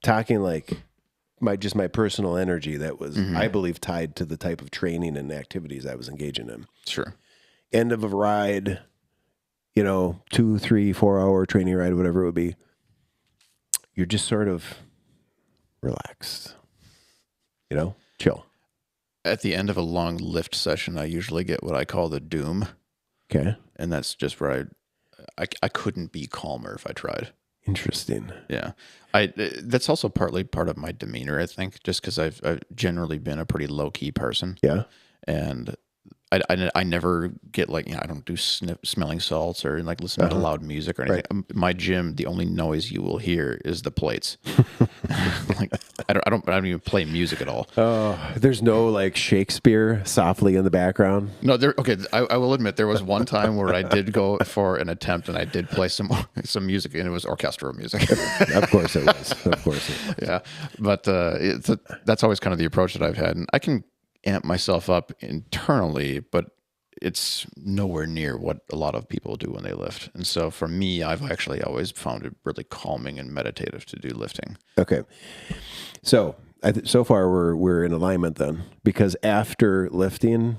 Talking like my personal energy that was, I believe, tied to the type of training and activities I was engaging in. Sure. End of a ride, 2, 3, 4 hour training ride, whatever it would be, you're just sort of relaxed, chill. At the end of a long lift session, I usually get what I call the doom. Okay. And that's just where I couldn't be calmer if I tried. Interesting. Yeah. That's also partly part of my demeanor, I think, just because I've generally been a pretty low key person. Yeah. And I never get I don't do smelling salts or listen to loud music or anything. Right. My gym, the only noise you will hear is the plates. I don't even play music at all. There's no Shakespeare softly in the background. No, okay. I will admit there was one time where I did go for an attempt and I did play some music, and it was orchestral music. Of course it was. Of course it was. Yeah, but that's always kind of the approach that I've had, and I can amp myself up internally, but it's nowhere near what a lot of people do when they lift. And so for me, I've actually always found it really calming and meditative to do lifting. Okay. So so far we're in alignment then, because after lifting,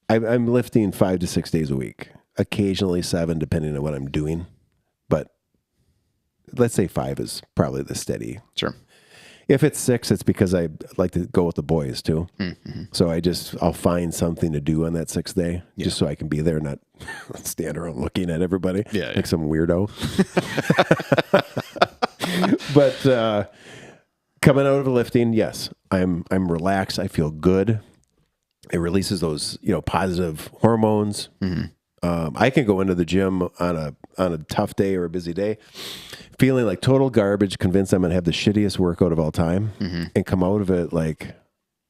I'm lifting 5 to 6 days a week, occasionally 7, depending on what I'm doing. But let's say 5 is probably the steady. Sure. If it's 6, it's because I like to go with the boys too. Mm-hmm. So I'll find something to do on that 6th day, just so I can be there, not stand around looking at everybody like some weirdo. But coming out of lifting, yes, I'm relaxed. I feel good. It releases those positive hormones. Mm-hmm. I can go into the gym on a tough day or a busy day, feeling like total garbage, convinced I'm going to have the shittiest workout of all time, and come out of it like,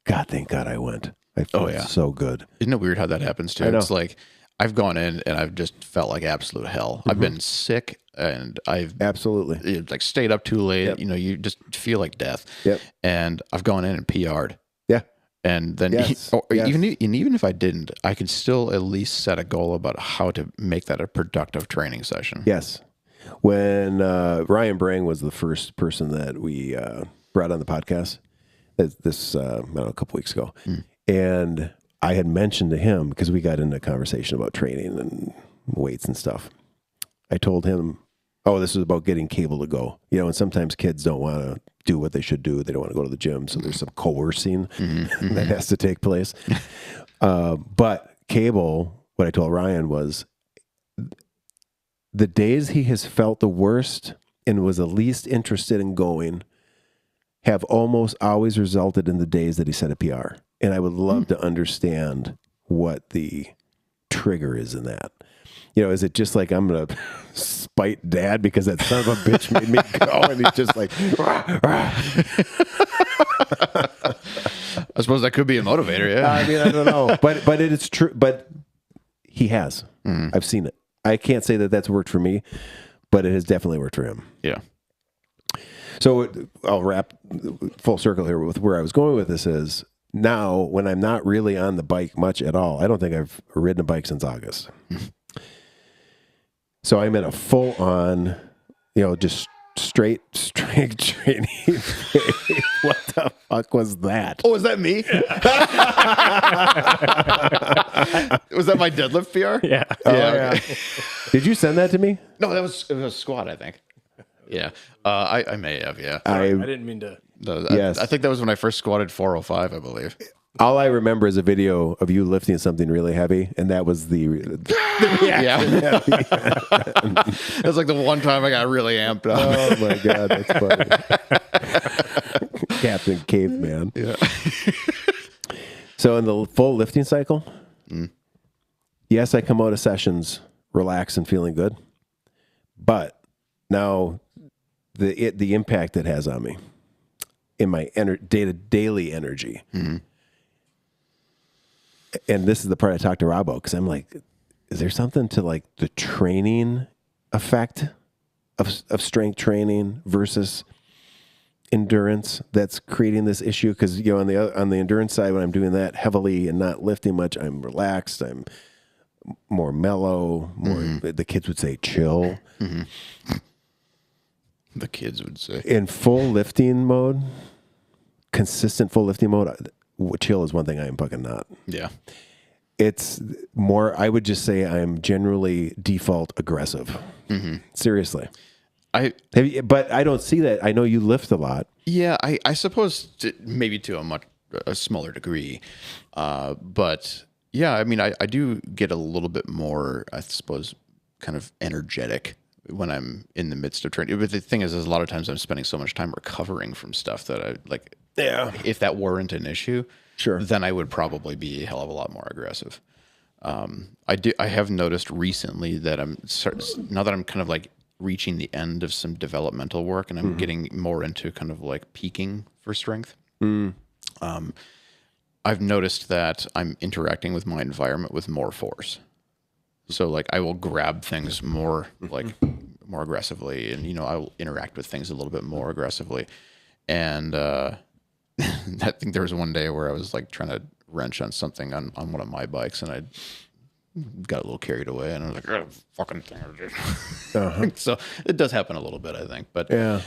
God, thank God I went. I feel so good. Isn't it weird how that happens too? I know. It's like I've gone in and I've just felt like absolute hell. I've been sick and I've absolutely stayed up too late. Yep. You just feel like death. Yep. And I've gone in and PR'd. Yeah. And then even if I didn't, I could still at least set a goal about how to make that a productive training session. Yes. When Ryan Brang was the first person that we brought on the podcast, this I don't know, a couple weeks ago, and I had mentioned to him, because we got into a conversation about training and weights and stuff. I told him, this is about getting cable to go. And sometimes kids don't want to do what they should do. They don't want to go to the gym. So there's some coercing that has to take place. But cable, what I told Ryan was, the days he has felt the worst and was the least interested in going have almost always resulted in the days that he set a PR. And I would love to understand what the trigger is in that. Is it just like, I'm going to spite Dad because that son of a bitch made me go, and he's just like, rah, rah. I suppose that could be a motivator, yeah. I mean, I don't know. But it is true. But he has. I've seen it. I can't say that that's worked for me, but it has definitely worked for him. Yeah. So I'll wrap full circle here with where I was going with this is now when I'm not really on the bike much at all, I don't think I've ridden a bike since August. So I'm in a full on, just straight training. What the fuck was that? Oh, was that me? Was that my deadlift PR? Yeah. Yeah. Okay. Did you send that to me? No, it was a squat, I think. Yeah. I may have, yeah. I didn't mean to. Yes. I think that was when I first squatted 405, I believe. All I remember is a video of you lifting something really heavy, and that was the Yeah. It was like the one time I got really amped up. Oh my God, that's funny. Captain Caveman. Yeah. So in the full lifting cycle, yes, I come out of sessions relaxed and feeling good, but now the impact it has on me in my daily energy. Mm-hmm. And this is the part I talked to Rob about, because I'm like, is there something to like the training effect of strength training versus endurance that's creating this issue? Because on the endurance side, when I'm doing that heavily and not lifting much, I'm relaxed, I'm more mellow, more the kids would say chill. The kids would say. In full lifting mode, consistent full lifting mode, chill is one thing I am fucking not. Yeah. It's more, I would just say I'm generally default aggressive. Seriously. But I don't see that. I know you lift a lot. Yeah, I suppose maybe to a smaller degree. But yeah, I mean, I do get a little bit more, I suppose, kind of energetic when I'm in the midst of training. But the thing is a lot of times I'm spending so much time recovering from stuff that I like. Yeah. If that weren't an issue, sure, then I would probably be a hell of a lot more aggressive. I have noticed recently that now that I'm kind of like reaching the end of some developmental work and I'm getting more into kind of like peaking for strength. I've noticed that I'm interacting with my environment with more force. So like I will grab things more more aggressively, and I will interact with things a little bit more aggressively. And I think there was one day where I was like trying to wrench on something on one of my bikes, and I got a little carried away, and I was like, oh, fucking thing. So it does happen a little bit, I think. But yeah.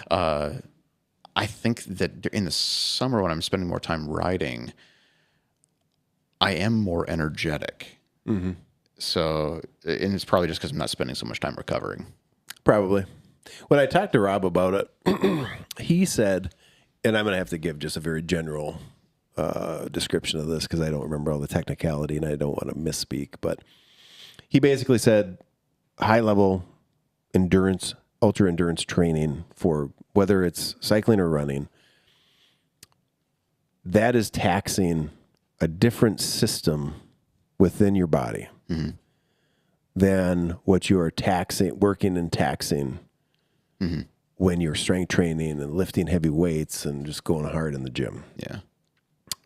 I think that in the summer when I'm spending more time riding, I am more energetic. So, and it's probably just because I'm not spending so much time recovering. Probably. When I talked to Rob about it, he said, and I'm going to have to give just a very general description of this because I don't remember all the technicality and I don't want to misspeak, but he basically said high level endurance, ultra endurance training for whether it's cycling or running, that is taxing a different system within your body than what you are working and taxing when you're strength training and lifting heavy weights and just going hard in the gym. Yeah.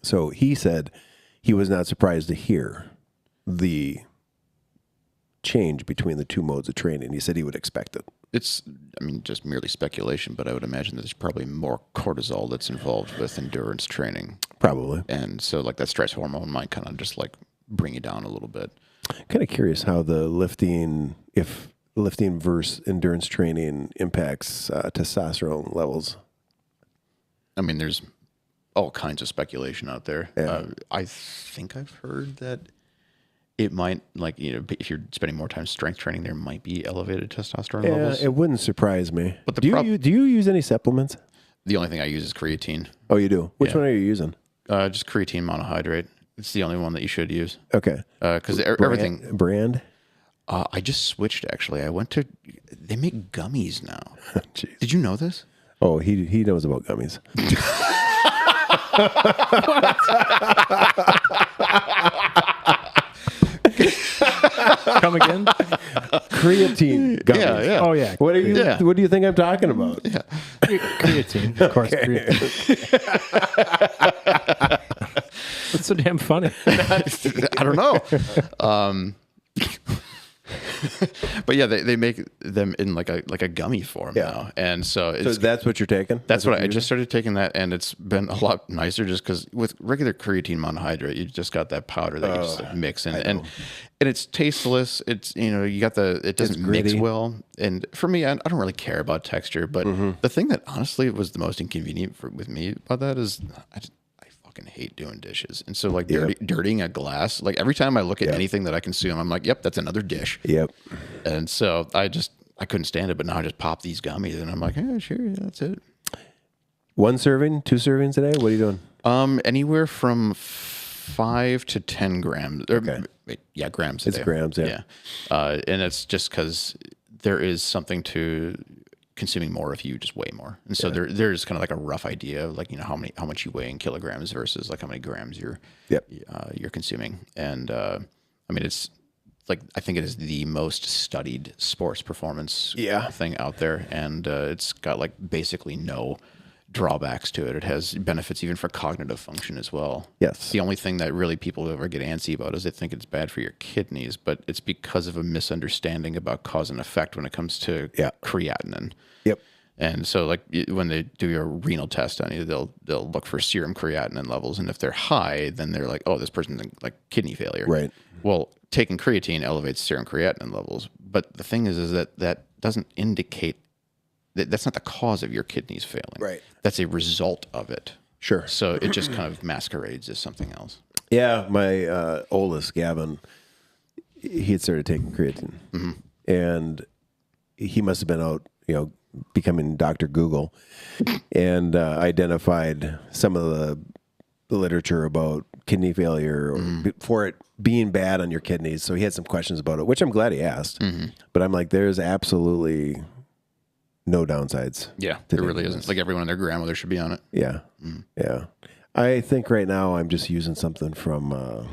So he said he was not surprised to hear the change between the two modes of training. He said he would expect it. It's, I mean, just merely speculation, but I would imagine that there's probably more cortisol that's involved with endurance training. Probably. And so like that stress hormone might kind of just like bring you down a little bit. Kind of curious how the lifting versus endurance training impacts testosterone levels. I mean, there's all kinds of speculation out there. Yeah. I think I've heard that it might, like, if you're spending more time strength training, there might be elevated testosterone levels. It wouldn't surprise me. But do you use any supplements? The only thing I use is creatine. Oh, you do? Which one are you using? Just creatine monohydrate. It's the only one that you should use. Okay. Because everything... Brand? I just switched, actually. They make gummies now. Jeez. Did you know this? Oh, he knows about gummies. Come again? Creatine gummies. Yeah. Oh, yeah. What do you think I'm talking about? Yeah. Creatine. Of course, creatine. What's so damn funny? I don't know. But yeah, they make them in like a gummy form now, and so that's what you're taking. That's what I just started taking that, and it's been a lot nicer just because with regular creatine monohydrate, you just got that powder that you just like, mix in, and it's tasteless. It's you got it doesn't mix well, and for me, I don't really care about texture, but the thing that honestly was the most inconvenient with me about that is I fucking hate doing dishes, and so like dirtying a glass, like every time I look at anything that I consume, I'm like, yep, that's another dish. Yep. And so I couldn't stand it, but now I just pop these gummies, and I'm like, yeah, sure, that's it. 1 serving, 2 servings a day. What are you doing? Anywhere from 5 to 10 grams. Grams a day. It's grams, yeah. And it's just because there is something to consuming more if you just weigh more, and so there's kind of like a rough idea of like how much you weigh in kilograms versus like how many grams you're consuming, and I mean it's like I think it is the most studied sports performance thing out there, and it's got like basically no drawbacks to it. It has benefits even for cognitive function as well. Yes. The only thing that really people ever get antsy about is they think it's bad for your kidneys, but it's because of a misunderstanding about cause and effect when it comes to creatinine. Yep. And so like when they do your renal test on you, they'll look for serum creatinine levels. And if they're high, then they're like, oh, this person's like kidney failure. Right. Well, taking creatine elevates serum creatinine levels. But the thing is that doesn't indicate that's not the cause of your kidneys failing. Right. That's a result of it. Sure. So it just kind of masquerades as something else. Yeah. My oldest, Gavin, he had started taking creatine. And he must have been out, becoming Dr. Google and identified some of the literature about kidney failure or for it being bad on your kidneys. So he had some questions about it, which I'm glad he asked. But I'm like, there's absolutely no downsides. Yeah, there really isn't. Like everyone and their grandmother should be on it. Yeah. Yeah. I think right now I'm just using something from,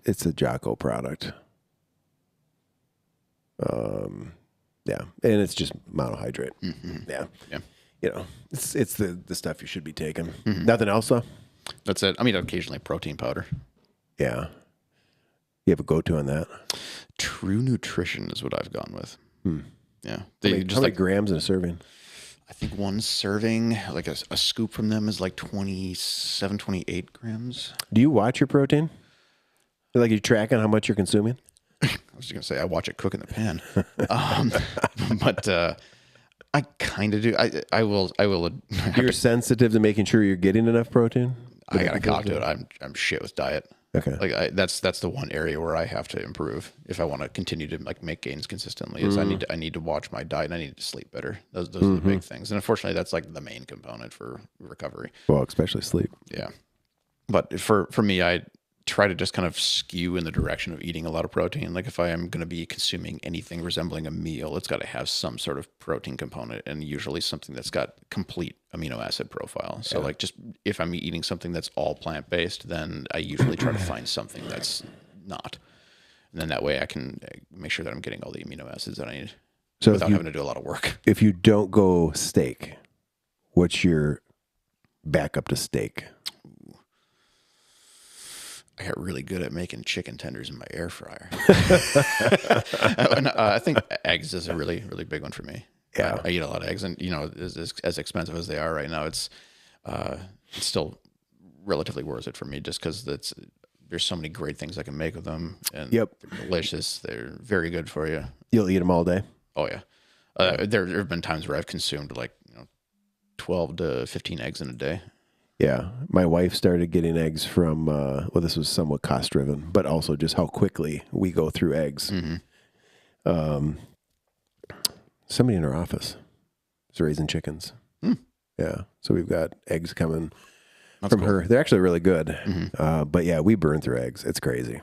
it's a Jocko product. Yeah. And it's just monohydrate. Yeah. It's the stuff you should be taking. Nothing else though? That's it. I mean, occasionally protein powder. Yeah. You have a go-to on that? True Nutrition is what I've gone with. Yeah. How many grams in a serving? I think one serving, like a scoop from them is like 27, 28 grams. Do you watch your protein? Like you tracking how much you're consuming? I was just going to say, I watch it cook in the pan. But I kind of do. I will. You're sensitive to making sure you're getting enough protein? I got to cop to it. I'm shit with diet. Okay. Like that's the one area where I have to improve if I want to continue to like make gains consistently. Is I need to watch my diet and I need to sleep better. Those are the big things. And unfortunately, that's like the main component for recovery. Well, especially sleep. Yeah. But for me, I try to just kind of skew in the direction of eating a lot of protein. Like if I am going to be consuming anything resembling a meal, it's got to have some sort of protein component and usually something that's got complete amino acid profile. So like just if I'm eating something that's all plant-based, then I usually try to find something that's not. And then that way I can make sure that I'm getting all the amino acids that I need without having to do a lot of work. If you don't go steak, what's your backup to steak? I got really good at making chicken tenders in my air fryer. I think eggs is a really, really big one for me. Yeah. I eat a lot of eggs, and as expensive as they are right now, it's still relatively worth it for me just because there's so many great things I can make with them, and they're delicious. They're very good for you. You'll eat them all day? Oh yeah. There have been times where I've consumed like 12 to 15 eggs in a day. Yeah. My wife started getting eggs from, this was somewhat cost driven, but also just how quickly we go through eggs. Somebody in our office is raising chickens. Yeah. So we've got eggs coming from her. They're actually really good. But yeah, we burn through eggs. It's crazy.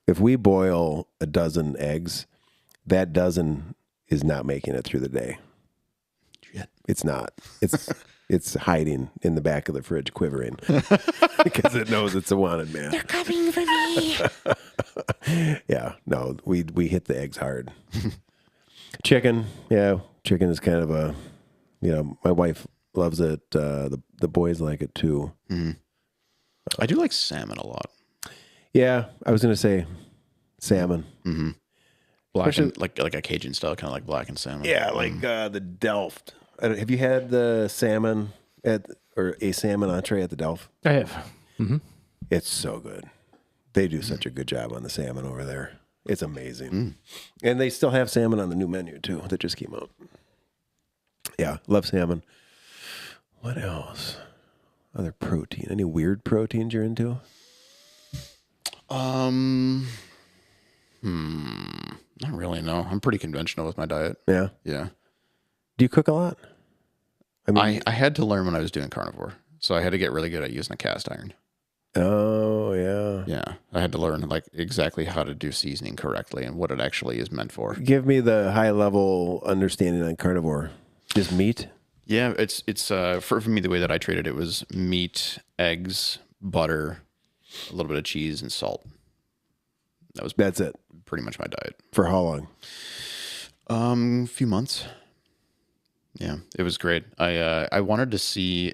If we boil a dozen eggs, that dozen is not making it through the day. Shit. It's not. It's hiding in the back of the fridge, quivering because it knows it's a wanted man. They're coming for me. Yeah, no, we hit the eggs hard. Chicken, yeah, chicken is kind of a, my wife loves it. The boys like it too. I do like salmon a lot. Yeah, I was gonna say salmon. Black and like a Cajun style, kind of like blackened salmon. Yeah, like the Delft. Have you had the salmon or a salmon entree at the Delft? I have. It's so good. They do such a good job on the salmon over there. It's amazing. And they still have salmon on the new menu too that just came out. Yeah, love salmon. What else? Other protein. Any weird proteins you're into? Not really, no. I'm pretty conventional with my diet. Yeah. Yeah. Do you cook a lot? I mean, I had to learn when I was doing carnivore. So I had to get really good at using a cast iron. oh yeah. Yeah. I had to learn like exactly how to do seasoning correctly and what it actually is meant for. Give me the high level understanding on carnivore. Just meat? Yeah, it's for me the way that I treated it was meat, eggs, butter, a little bit of cheese and salt. That's it. Pretty much my diet. For how long? A few months. Yeah, it was great. I wanted to see,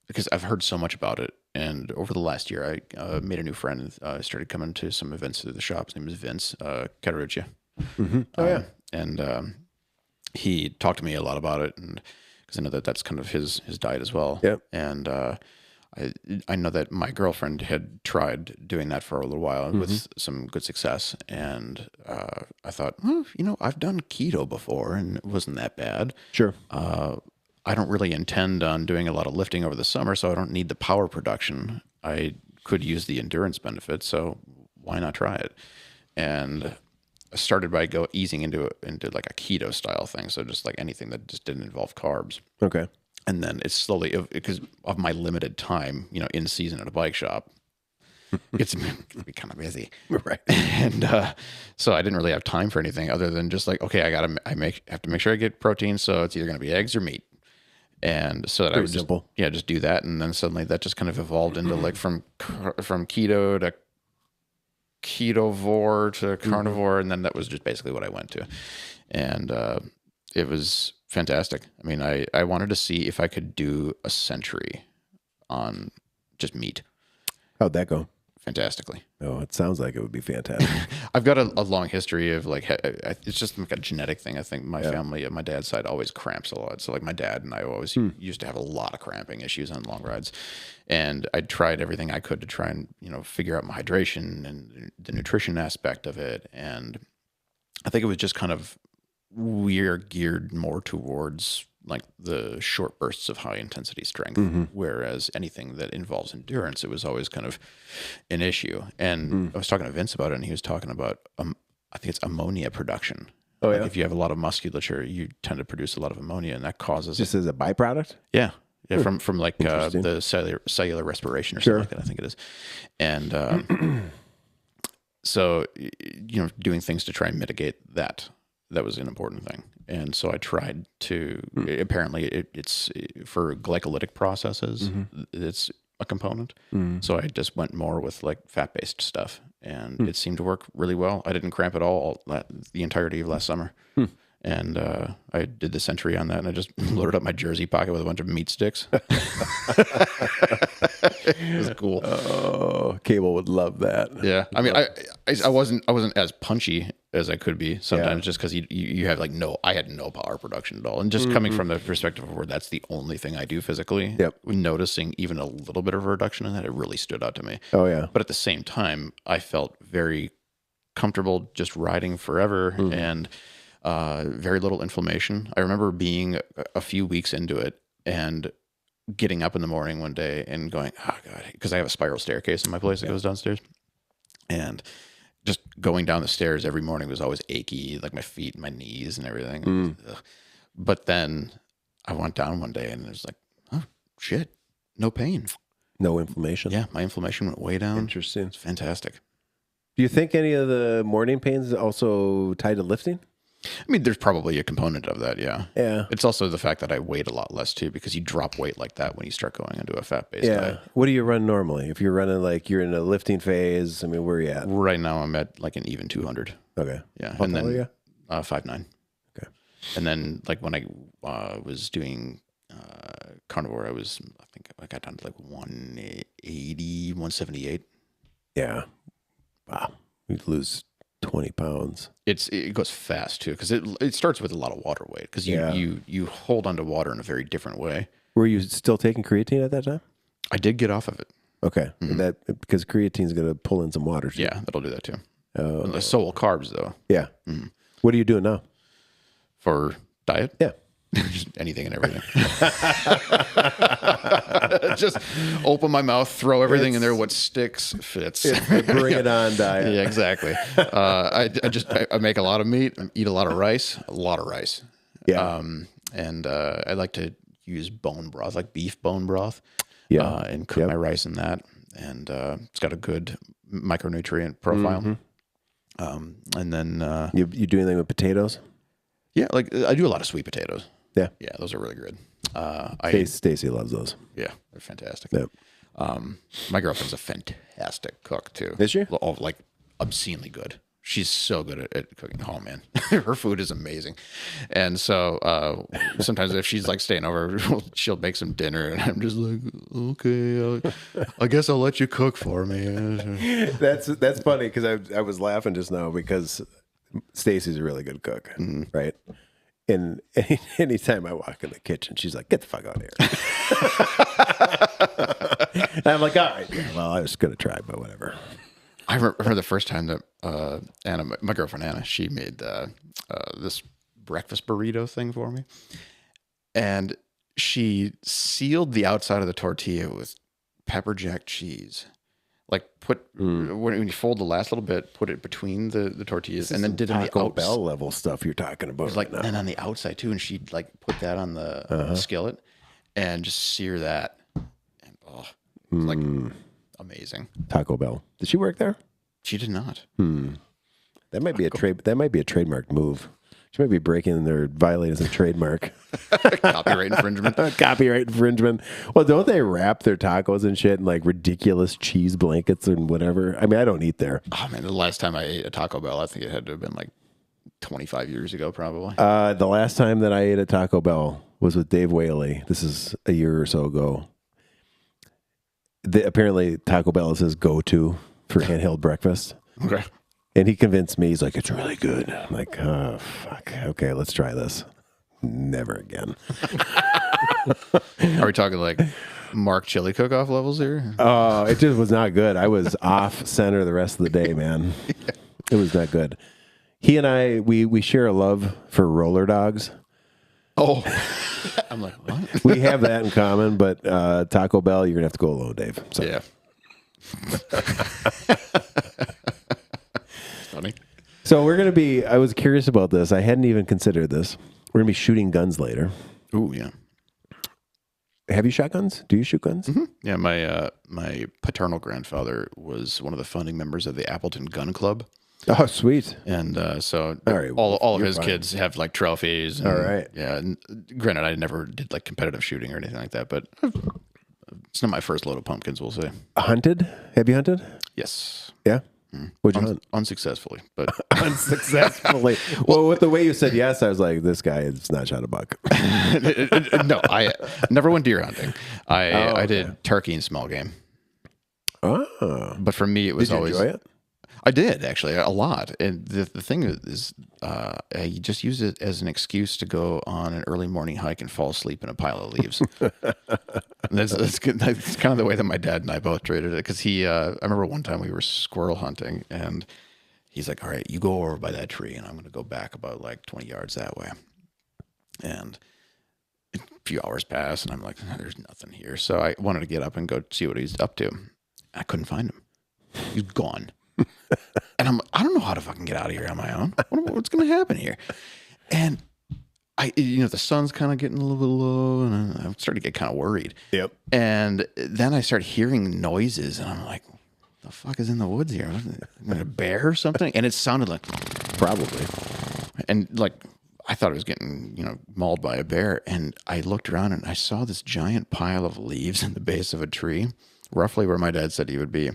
because I've heard so much about it, and over the last year, I made a new friend. I started coming to some events through the shop. His name is Vince Cateruccia. Oh yeah. And he talked to me a lot about it, and because I know that that's kind of his diet as well. Yep. And I know that my girlfriend had tried doing that for a little while with some good success, and I thought, I've done keto before, and it wasn't that bad. Sure. I don't really intend on doing a lot of lifting over the summer, so I don't need the power production. I could use the endurance benefits, so why not try it? And I started by easing into like a keto style thing, so just like anything that just didn't involve carbs. Okay. And then it's slowly, because of my limited time, in season at a bike shop, it can be kind of busy. Right. And so I didn't really have time for anything other than just like, okay, I have to make sure I get protein. So it's either going to be eggs or meat. And so that I would simple. just do that. And then suddenly that just kind of evolved into like from keto to ketovore to carnivore. And then that was just basically what I went to. And it was fantastic. I mean, I wanted to see if I could do a century on just meat. How'd that go? Fantastically. Oh, it sounds like it would be fantastic. I've got a long history of like, it's just like a genetic thing. I think my family, my dad's side, always cramps a lot. So like my dad and I always used to have a lot of cramping issues on long rides. And I tried everything I could to try and, figure out my hydration and the nutrition aspect of it. And I think it was just kind of, we're geared more towards like the short bursts of high intensity strength, whereas anything that involves endurance, it was always kind of an issue. And I was talking to Vince about it, and he was talking about, I think it's ammonia production. Oh, like yeah? if you have a lot of musculature, you tend to produce a lot of ammonia, and that causes Just as a byproduct? Yeah, from like the cellular respiration or something like that, I think it is. And so, doing things to try and mitigate that was an important thing. And so I tried to, apparently it's for glycolytic processes, it's a component. So I just went more with like fat-based stuff, and it seemed to work really well. I didn't cramp at all the entirety of last summer. And I did the century on that, and I just loaded up my jersey pocket with a bunch of meat sticks. It was cool. Oh, Cable would love that. Yeah, I mean, I wasn't as punchy as I could be sometimes, just because you have like I had no power production at all, and just coming from the perspective of where that's the only thing I do physically. Yep. Noticing even a little bit of a reduction in that, it really stood out to me. Oh yeah. But at the same time, I felt very comfortable just riding forever and very little inflammation. I remember being a few weeks into it and getting up in the morning one day and going, oh God, because I have a spiral staircase in my place that goes downstairs, and just going down the stairs every morning was always achy, like my feet, my knees and everything. But then I went down one day and it was like, oh shit, no pain. No inflammation. Yeah. My inflammation went way down. Interesting. It's fantastic. Do you think any of the morning pains also tied to lifting? I mean, there's probably a component of that, yeah. Yeah. It's also the fact that I weighed a lot less too, because you drop weight like that when you start going into a fat-based diet. What do you run normally? If you're running like you're in a lifting phase, I mean, where are you at? Right now I'm at like an even 200. Okay. Yeah. How and tall then are you? 5'9". Okay. And then like when I was doing carnivore, I think I got down to like 180, 178. Yeah. Wow. You'd lose 20 pounds. It goes fast too because it starts with a lot of water weight because you hold onto water in a very different way. Were you still taking creatine at that time? I did get off of it. Okay, that because creatine's going to pull in some water. Too. Yeah, that'll do that too. So will carbs though. Yeah. What are you doing now for diet? Yeah. Just anything and everything. Just open my mouth, throw everything in there. What sticks fits. Bring it on diet. Yeah, exactly. I make a lot of meat, eat a lot of rice. Yeah. And I like to use bone broth, like beef bone broth. Yeah. And cook my rice in that, and it's got a good micronutrient profile. And then you do anything with potatoes? Yeah, like I do a lot of sweet potatoes. Yeah. Yeah, those are really good. Stacy loves those. Yeah, they're fantastic. Yep. My girlfriend's a fantastic cook too. Is she? Oh, like obscenely good. She's so good at cooking. Oh man, her food is amazing. And so sometimes if she's like staying over, she'll make some dinner, and I'm just like, okay, I guess I'll let you cook for me. That's funny because I was laughing just now because Stacy's a really good cook, right? And anytime I walk in the kitchen, she's like, "Get the fuck out of here!" And I'm like, "All right, yeah, well, I was gonna try, but whatever." I remember the first time that Anna, my girlfriend Anna, she made this breakfast burrito thing for me, and she sealed the outside of the tortilla with pepper jack cheese. Like when you fold the last little bit, put it between the tortillas, and then did on the Taco Bell level stuff you're talking about. Like and on the outside too, and she'd like put that on the skillet and just sear that, and it's like amazing. Taco Bell. Did she work there? She did not. That might be a trademark move. She might be breaking or violating some trademark. Copyright infringement. Copyright infringement. Well, don't they wrap their tacos and shit in like ridiculous cheese blankets and whatever? I mean, I don't eat there. Oh man, the last time I ate a Taco Bell, I think it had to have been like 25 years ago, probably. The last time that I ate at Taco Bell was with Dave Whaley. This is a year or so ago. Apparently, Taco Bell is his go-to for handheld breakfast. Okay. And he convinced me. He's like, "It's really good." I'm like, "Oh, fuck. Okay, let's try this." Never again. Are we talking like Mark Chili cook-off levels here? Oh, it just was not good. I was off center the rest of the day, man. It was not good. He and I, we share a love for roller dogs. Oh, I'm like, what? We have that in common, but Taco Bell, you're gonna have to go alone, Dave. So. Yeah. Funny. So we're gonna be. I was curious about this. I hadn't even considered this. We're gonna be shooting guns later. Ooh, yeah. Have you shot guns? Do you shoot guns? Mm-hmm. Yeah, my paternal grandfather was one of the founding members of the Appleton Gun Club. Oh, sweet. And so all right, all of his kids have like trophies. And, all right. Yeah. And granted, I never did like competitive shooting or anything like that, but it's not my first load of pumpkins, we'll say. Hunted? Have you hunted? Yes. Yeah. What'd you hunt? Unsuccessfully, but unsuccessfully. Well, with the way you said yes, I was like, this guy has not shot a buck. No, I never went deer hunting. I did turkey and small game. Oh. But for me, it was always. Did you enjoy it? I did actually a lot, and the thing is, I just used it as an excuse to go on an early morning hike and fall asleep in a pile of leaves. That's kind of the way that my dad and I both traded it. Because I remember one time we were squirrel hunting, and he's like, "All right, you go over by that tree, and I'm going to go back about like 20 yards that way." And a few hours pass, and I'm like, "There's nothing here." So I wanted to get up and go see what he's up to. I couldn't find him. He's gone. And I don't know how to fucking get out of here on my own. What's going to happen here? And the sun's kind of getting a little bit low, and I'm starting to get kind of worried. Yep. And then I start hearing noises, and I'm like, what the fuck is in the woods here? A bear or something? And it sounded like probably. And like, I thought it was getting, mauled by a bear. And I looked around and I saw this giant pile of leaves in the base of a tree. Roughly where my dad said he would be.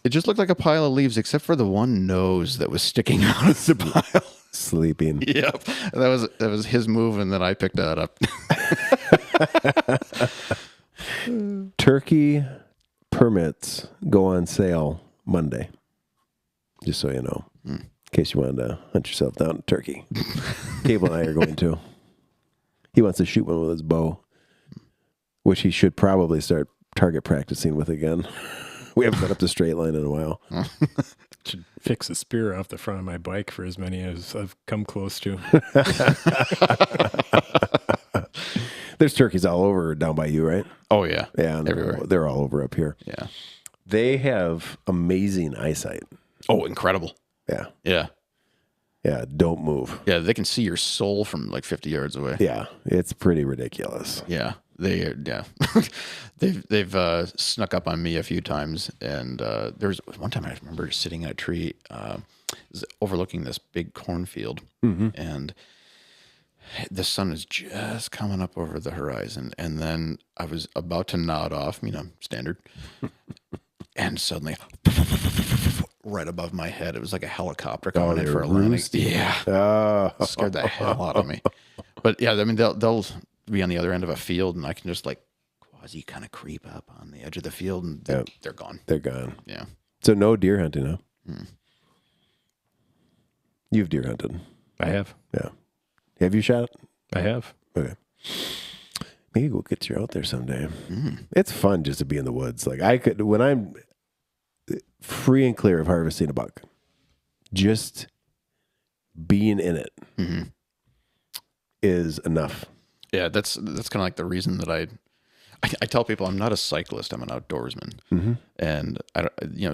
It just looked like a pile of leaves, except for the one nose that was sticking out of the pile. Sleeping. Yep. That was his move, and then I picked that up. Turkey permits go on sale Monday. Just so you know. In case you wanted to hunt yourself down a turkey. Cable and I are going to. He wants to shoot one with his bow, which he should probably start target practicing with again. We haven't been up the straight line in a while. Should fix a spear off the front of my bike for as many as I've come close to. There's turkeys all over down by you, right? Oh, yeah. Yeah, and everywhere. They're all over up here. Yeah. They have amazing eyesight. Oh, incredible. Yeah. Yeah. Yeah, don't move. Yeah, they can see your soul from like 50 yards away. Yeah, it's pretty ridiculous. Yeah. They've snuck up on me a few times, and there was one time I remember sitting in a tree overlooking this big cornfield, and the sun is just coming up over the horizon, and then I was about to nod off, standard, and suddenly, right above my head, it was like a helicopter coming in for a landing. Yeah, scared the hell out of me. But yeah, I mean they'll be on the other end of a field, and I can just like quasi kind of creep up on the edge of the field, and they're gone. They're gone. Yeah. So no deer hunting, huh? You've deer hunted. I have. Yeah. Have you shot? I have. Okay. Maybe we'll get you out there someday. It's fun just to be in the woods. Like when I'm free and clear of harvesting a buck, just being in it is enough. Yeah, that's kind of like the reason that I tell people I'm not a cyclist, I'm an outdoorsman. And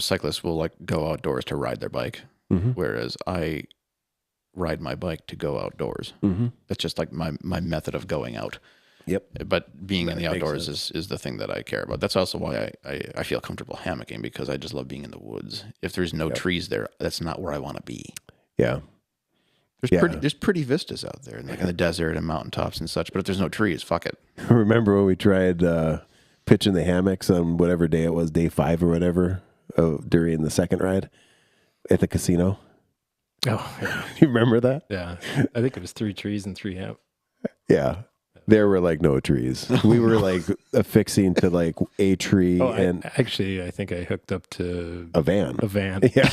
cyclists will like go outdoors to ride their bike, whereas I ride my bike to go outdoors. That's just like my method of going out. Yep. But being in the outdoors is the thing that I care about. That's also why I feel comfortable hammocking, because I just love being in the woods. If there's no trees there, that's not where I want to be. Yeah. There's pretty vistas out there, like in the desert and mountaintops and such. But if there's no trees, fuck it. Remember when we tried pitching the hammocks on whatever day it was, day 5 or whatever, during the second ride at the casino? Oh, yeah. You remember that? Yeah. I think it was 3 trees and 3 hemp. Yeah. There were like no trees. We were like affixing to like a tree and I think I hooked up to a van. Yeah.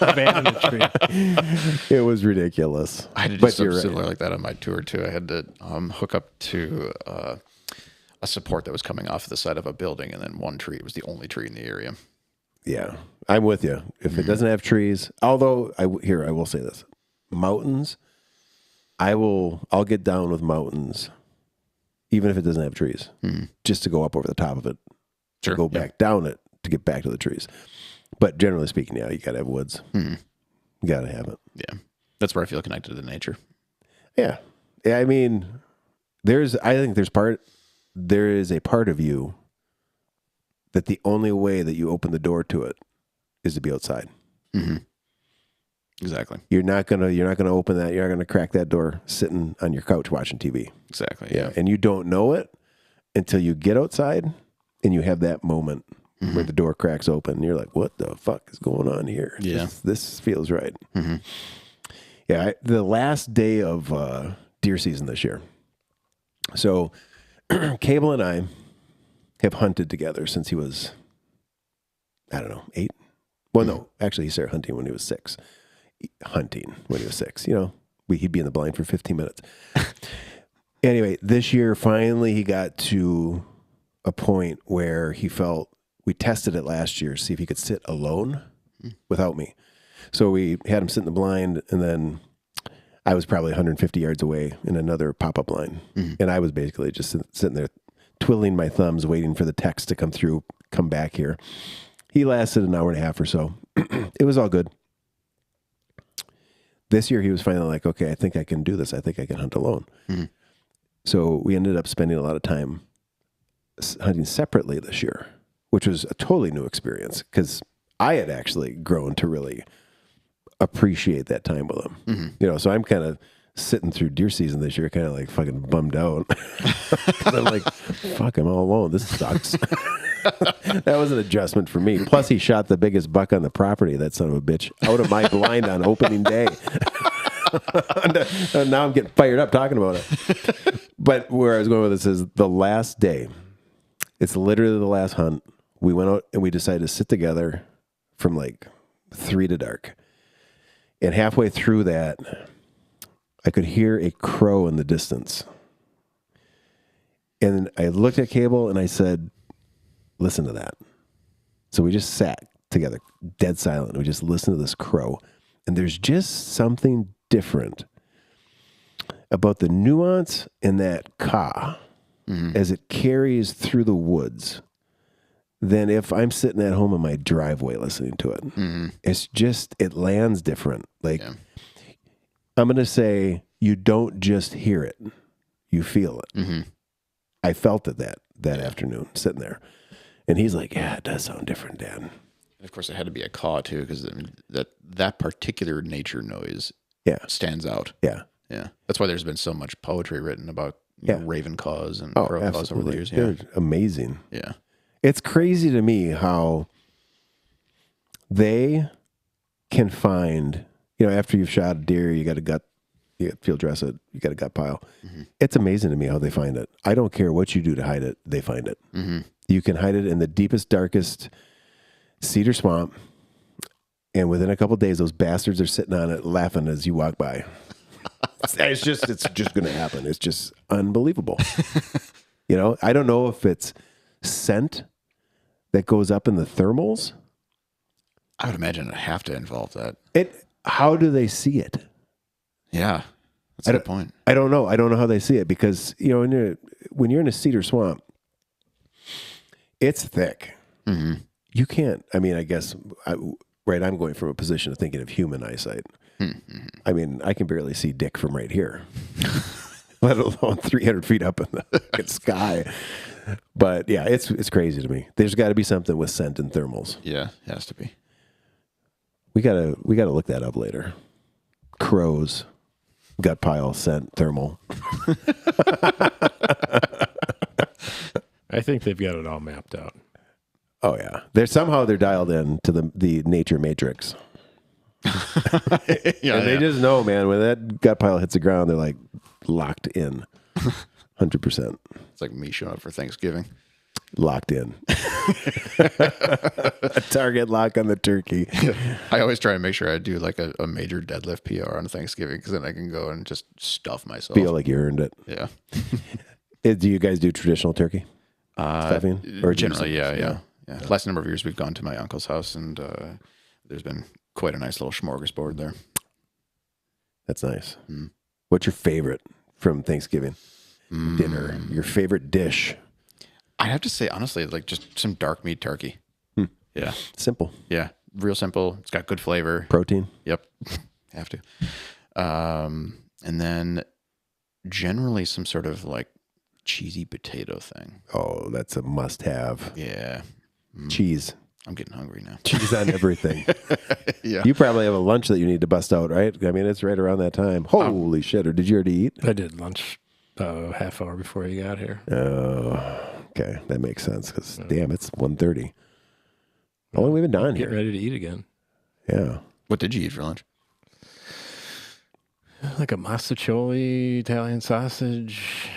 A van and a tree. It was ridiculous. I did something similar like that on my tour too. I had to hook up to a support that was coming off the side of a building, and then one tree. It was the only tree in the area. Yeah, I'm with you. If it doesn't have trees, although I will say this: mountains, I'll get down with mountains, even if it doesn't have trees, just to go up over the top of it, to go back down it to get back to the trees. But generally speaking, yeah, you gotta have woods. You gotta have it. Yeah, that's where I feel connected to nature. Yeah. I mean, there is a part of you that the only way that you open the door to it is to be outside. Exactly. You're not gonna open that. You're not gonna crack that door sitting on your couch watching TV. Exactly. Yeah. And you don't know it until you get outside and you have that moment where the door cracks open and you're like, what the fuck is going on here? Yeah. This feels right. Yeah. The last day of deer season this year. So Cable and I have hunted together since he was, 8. Well, no, actually he started hunting when he was 6. He'd be in the blind for 15 minutes. Anyway, this year, finally, he got to a point where he felt, we tested it last year, see if he could sit alone without me. So we had him sit in the blind, and then I was probably 150 yards away in another pop-up line. And I was basically just sitting there twiddling my thumbs, waiting for the text to come back here. He lasted an hour and a half or so. It was all good. This year, he was finally like, okay, I think I can do this. I think I can hunt alone. So we ended up spending a lot of time hunting separately this year, which was a totally new experience because I had actually grown to really appreciate that time with him. So I'm kind of sitting through deer season this year, kind of like fucking bummed out. Because I'm like, fuck, I'm all alone. This sucks. That was an adjustment for me. Plus, he shot the biggest buck on the property, that son of a bitch, out of my blind on opening day. And now I'm getting fired up talking about it. But where I was going with this is the last day. It's literally the last hunt. We went out and we decided to sit together from like 3 to dark. And halfway through that, I could hear a crow in the distance. And I looked at Cable and I said, listen to that. So we just sat together, dead silent. We just listened to this crow. And there's just something different about the nuance in that caw as it carries through the woods than if I'm sitting at home in my driveway listening to it. It's just, it lands different. Like, I'm going to say, you don't just hear it, you feel it. I felt it that afternoon sitting there. And he's like, yeah, it does sound different, Dad. And of course, it had to be a caw, too, because I mean, that particular nature noise stands out. Yeah. Yeah. That's why there's been so much poetry written about you know, raven caws and crow caws over the years. Yeah. They're amazing. Yeah. It's crazy to me how they can find, you know, after you've shot a deer, you got a gut, you field dress it, you got a gut pile. It's amazing to me how they find it. I don't care what you do to hide it, they find it. You can hide it in the deepest, darkest cedar swamp, and within a couple of days, those bastards are sitting on it laughing as you walk by. It's just going to happen. It's just unbelievable. You know, I don't know if it's scent that goes up in the thermals. I would imagine it'd have to involve that. How do they see it? Yeah. That's a good point. I don't know. I don't know how they see it because, you know, when you're in a cedar swamp, it's thick. You can't, I mean, I guess, I'm going from a position of thinking of human eyesight. I mean, I can barely see dick from right here, let alone 300 feet up in the sky. But yeah, it's crazy to me. There's got to be something with scent and thermals. Yeah, it has to be. We gotta look that up later. Crows, gut pile, scent, thermal. I think they've got it all mapped out. Oh yeah, they're dialed in to the nature matrix. They just know, man. When that gut pile hits the ground, they're like locked in, 100%. It's like me showing up for Thanksgiving. Locked in. A target lock on the turkey. I always try to make sure I do like a major deadlift PR on Thanksgiving because then I can go and just stuff myself. Feel like you earned it. Yeah. Do you guys do traditional turkey stuffing? Or generally, yeah. Last number of years we've gone to my uncle's house and there's been quite a nice little smorgasbord there. That's nice. What's your favorite from Thanksgiving dinner? Your favorite dish? I'd have to say, honestly, like just some dark meat turkey. Yeah. Simple. Yeah. Real simple. It's got good flavor. Protein. Yep. Have to. And then generally some sort of like cheesy potato thing. Oh, that's a must-have. Yeah. Cheese. I'm getting hungry now. Cheese on everything. Yeah. You probably have a lunch that you need to bust out, right? I mean, it's right around that time. Holy shit. Or did you already eat? I did lunch half hour before you got here. Oh, okay. That makes sense because, damn, it's 1:30. How long have we been down here? Get ready to eat again. Yeah. What did you eat for lunch? Like a masticholi, Italian sausage,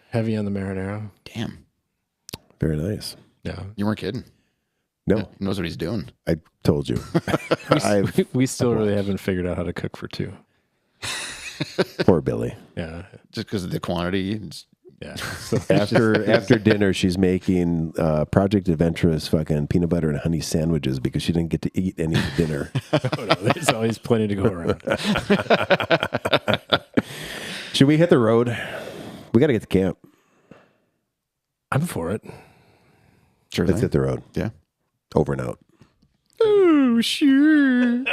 heavy on the marinara. Damn. Very nice. Yeah. You weren't kidding. No. He knows what he's doing. I told you. We still really haven't figured out how to cook for two. Poor Billy. Yeah. Just because of the quantity. Yeah. So After dinner, she's making Project Adventurous fucking peanut butter and honey sandwiches because she didn't get to eat any dinner. there's always plenty to go around. Should we hit the road? We got to get to camp. I'm for it. Sure. Let's hit the road. Yeah. Over and out. Oh, sure.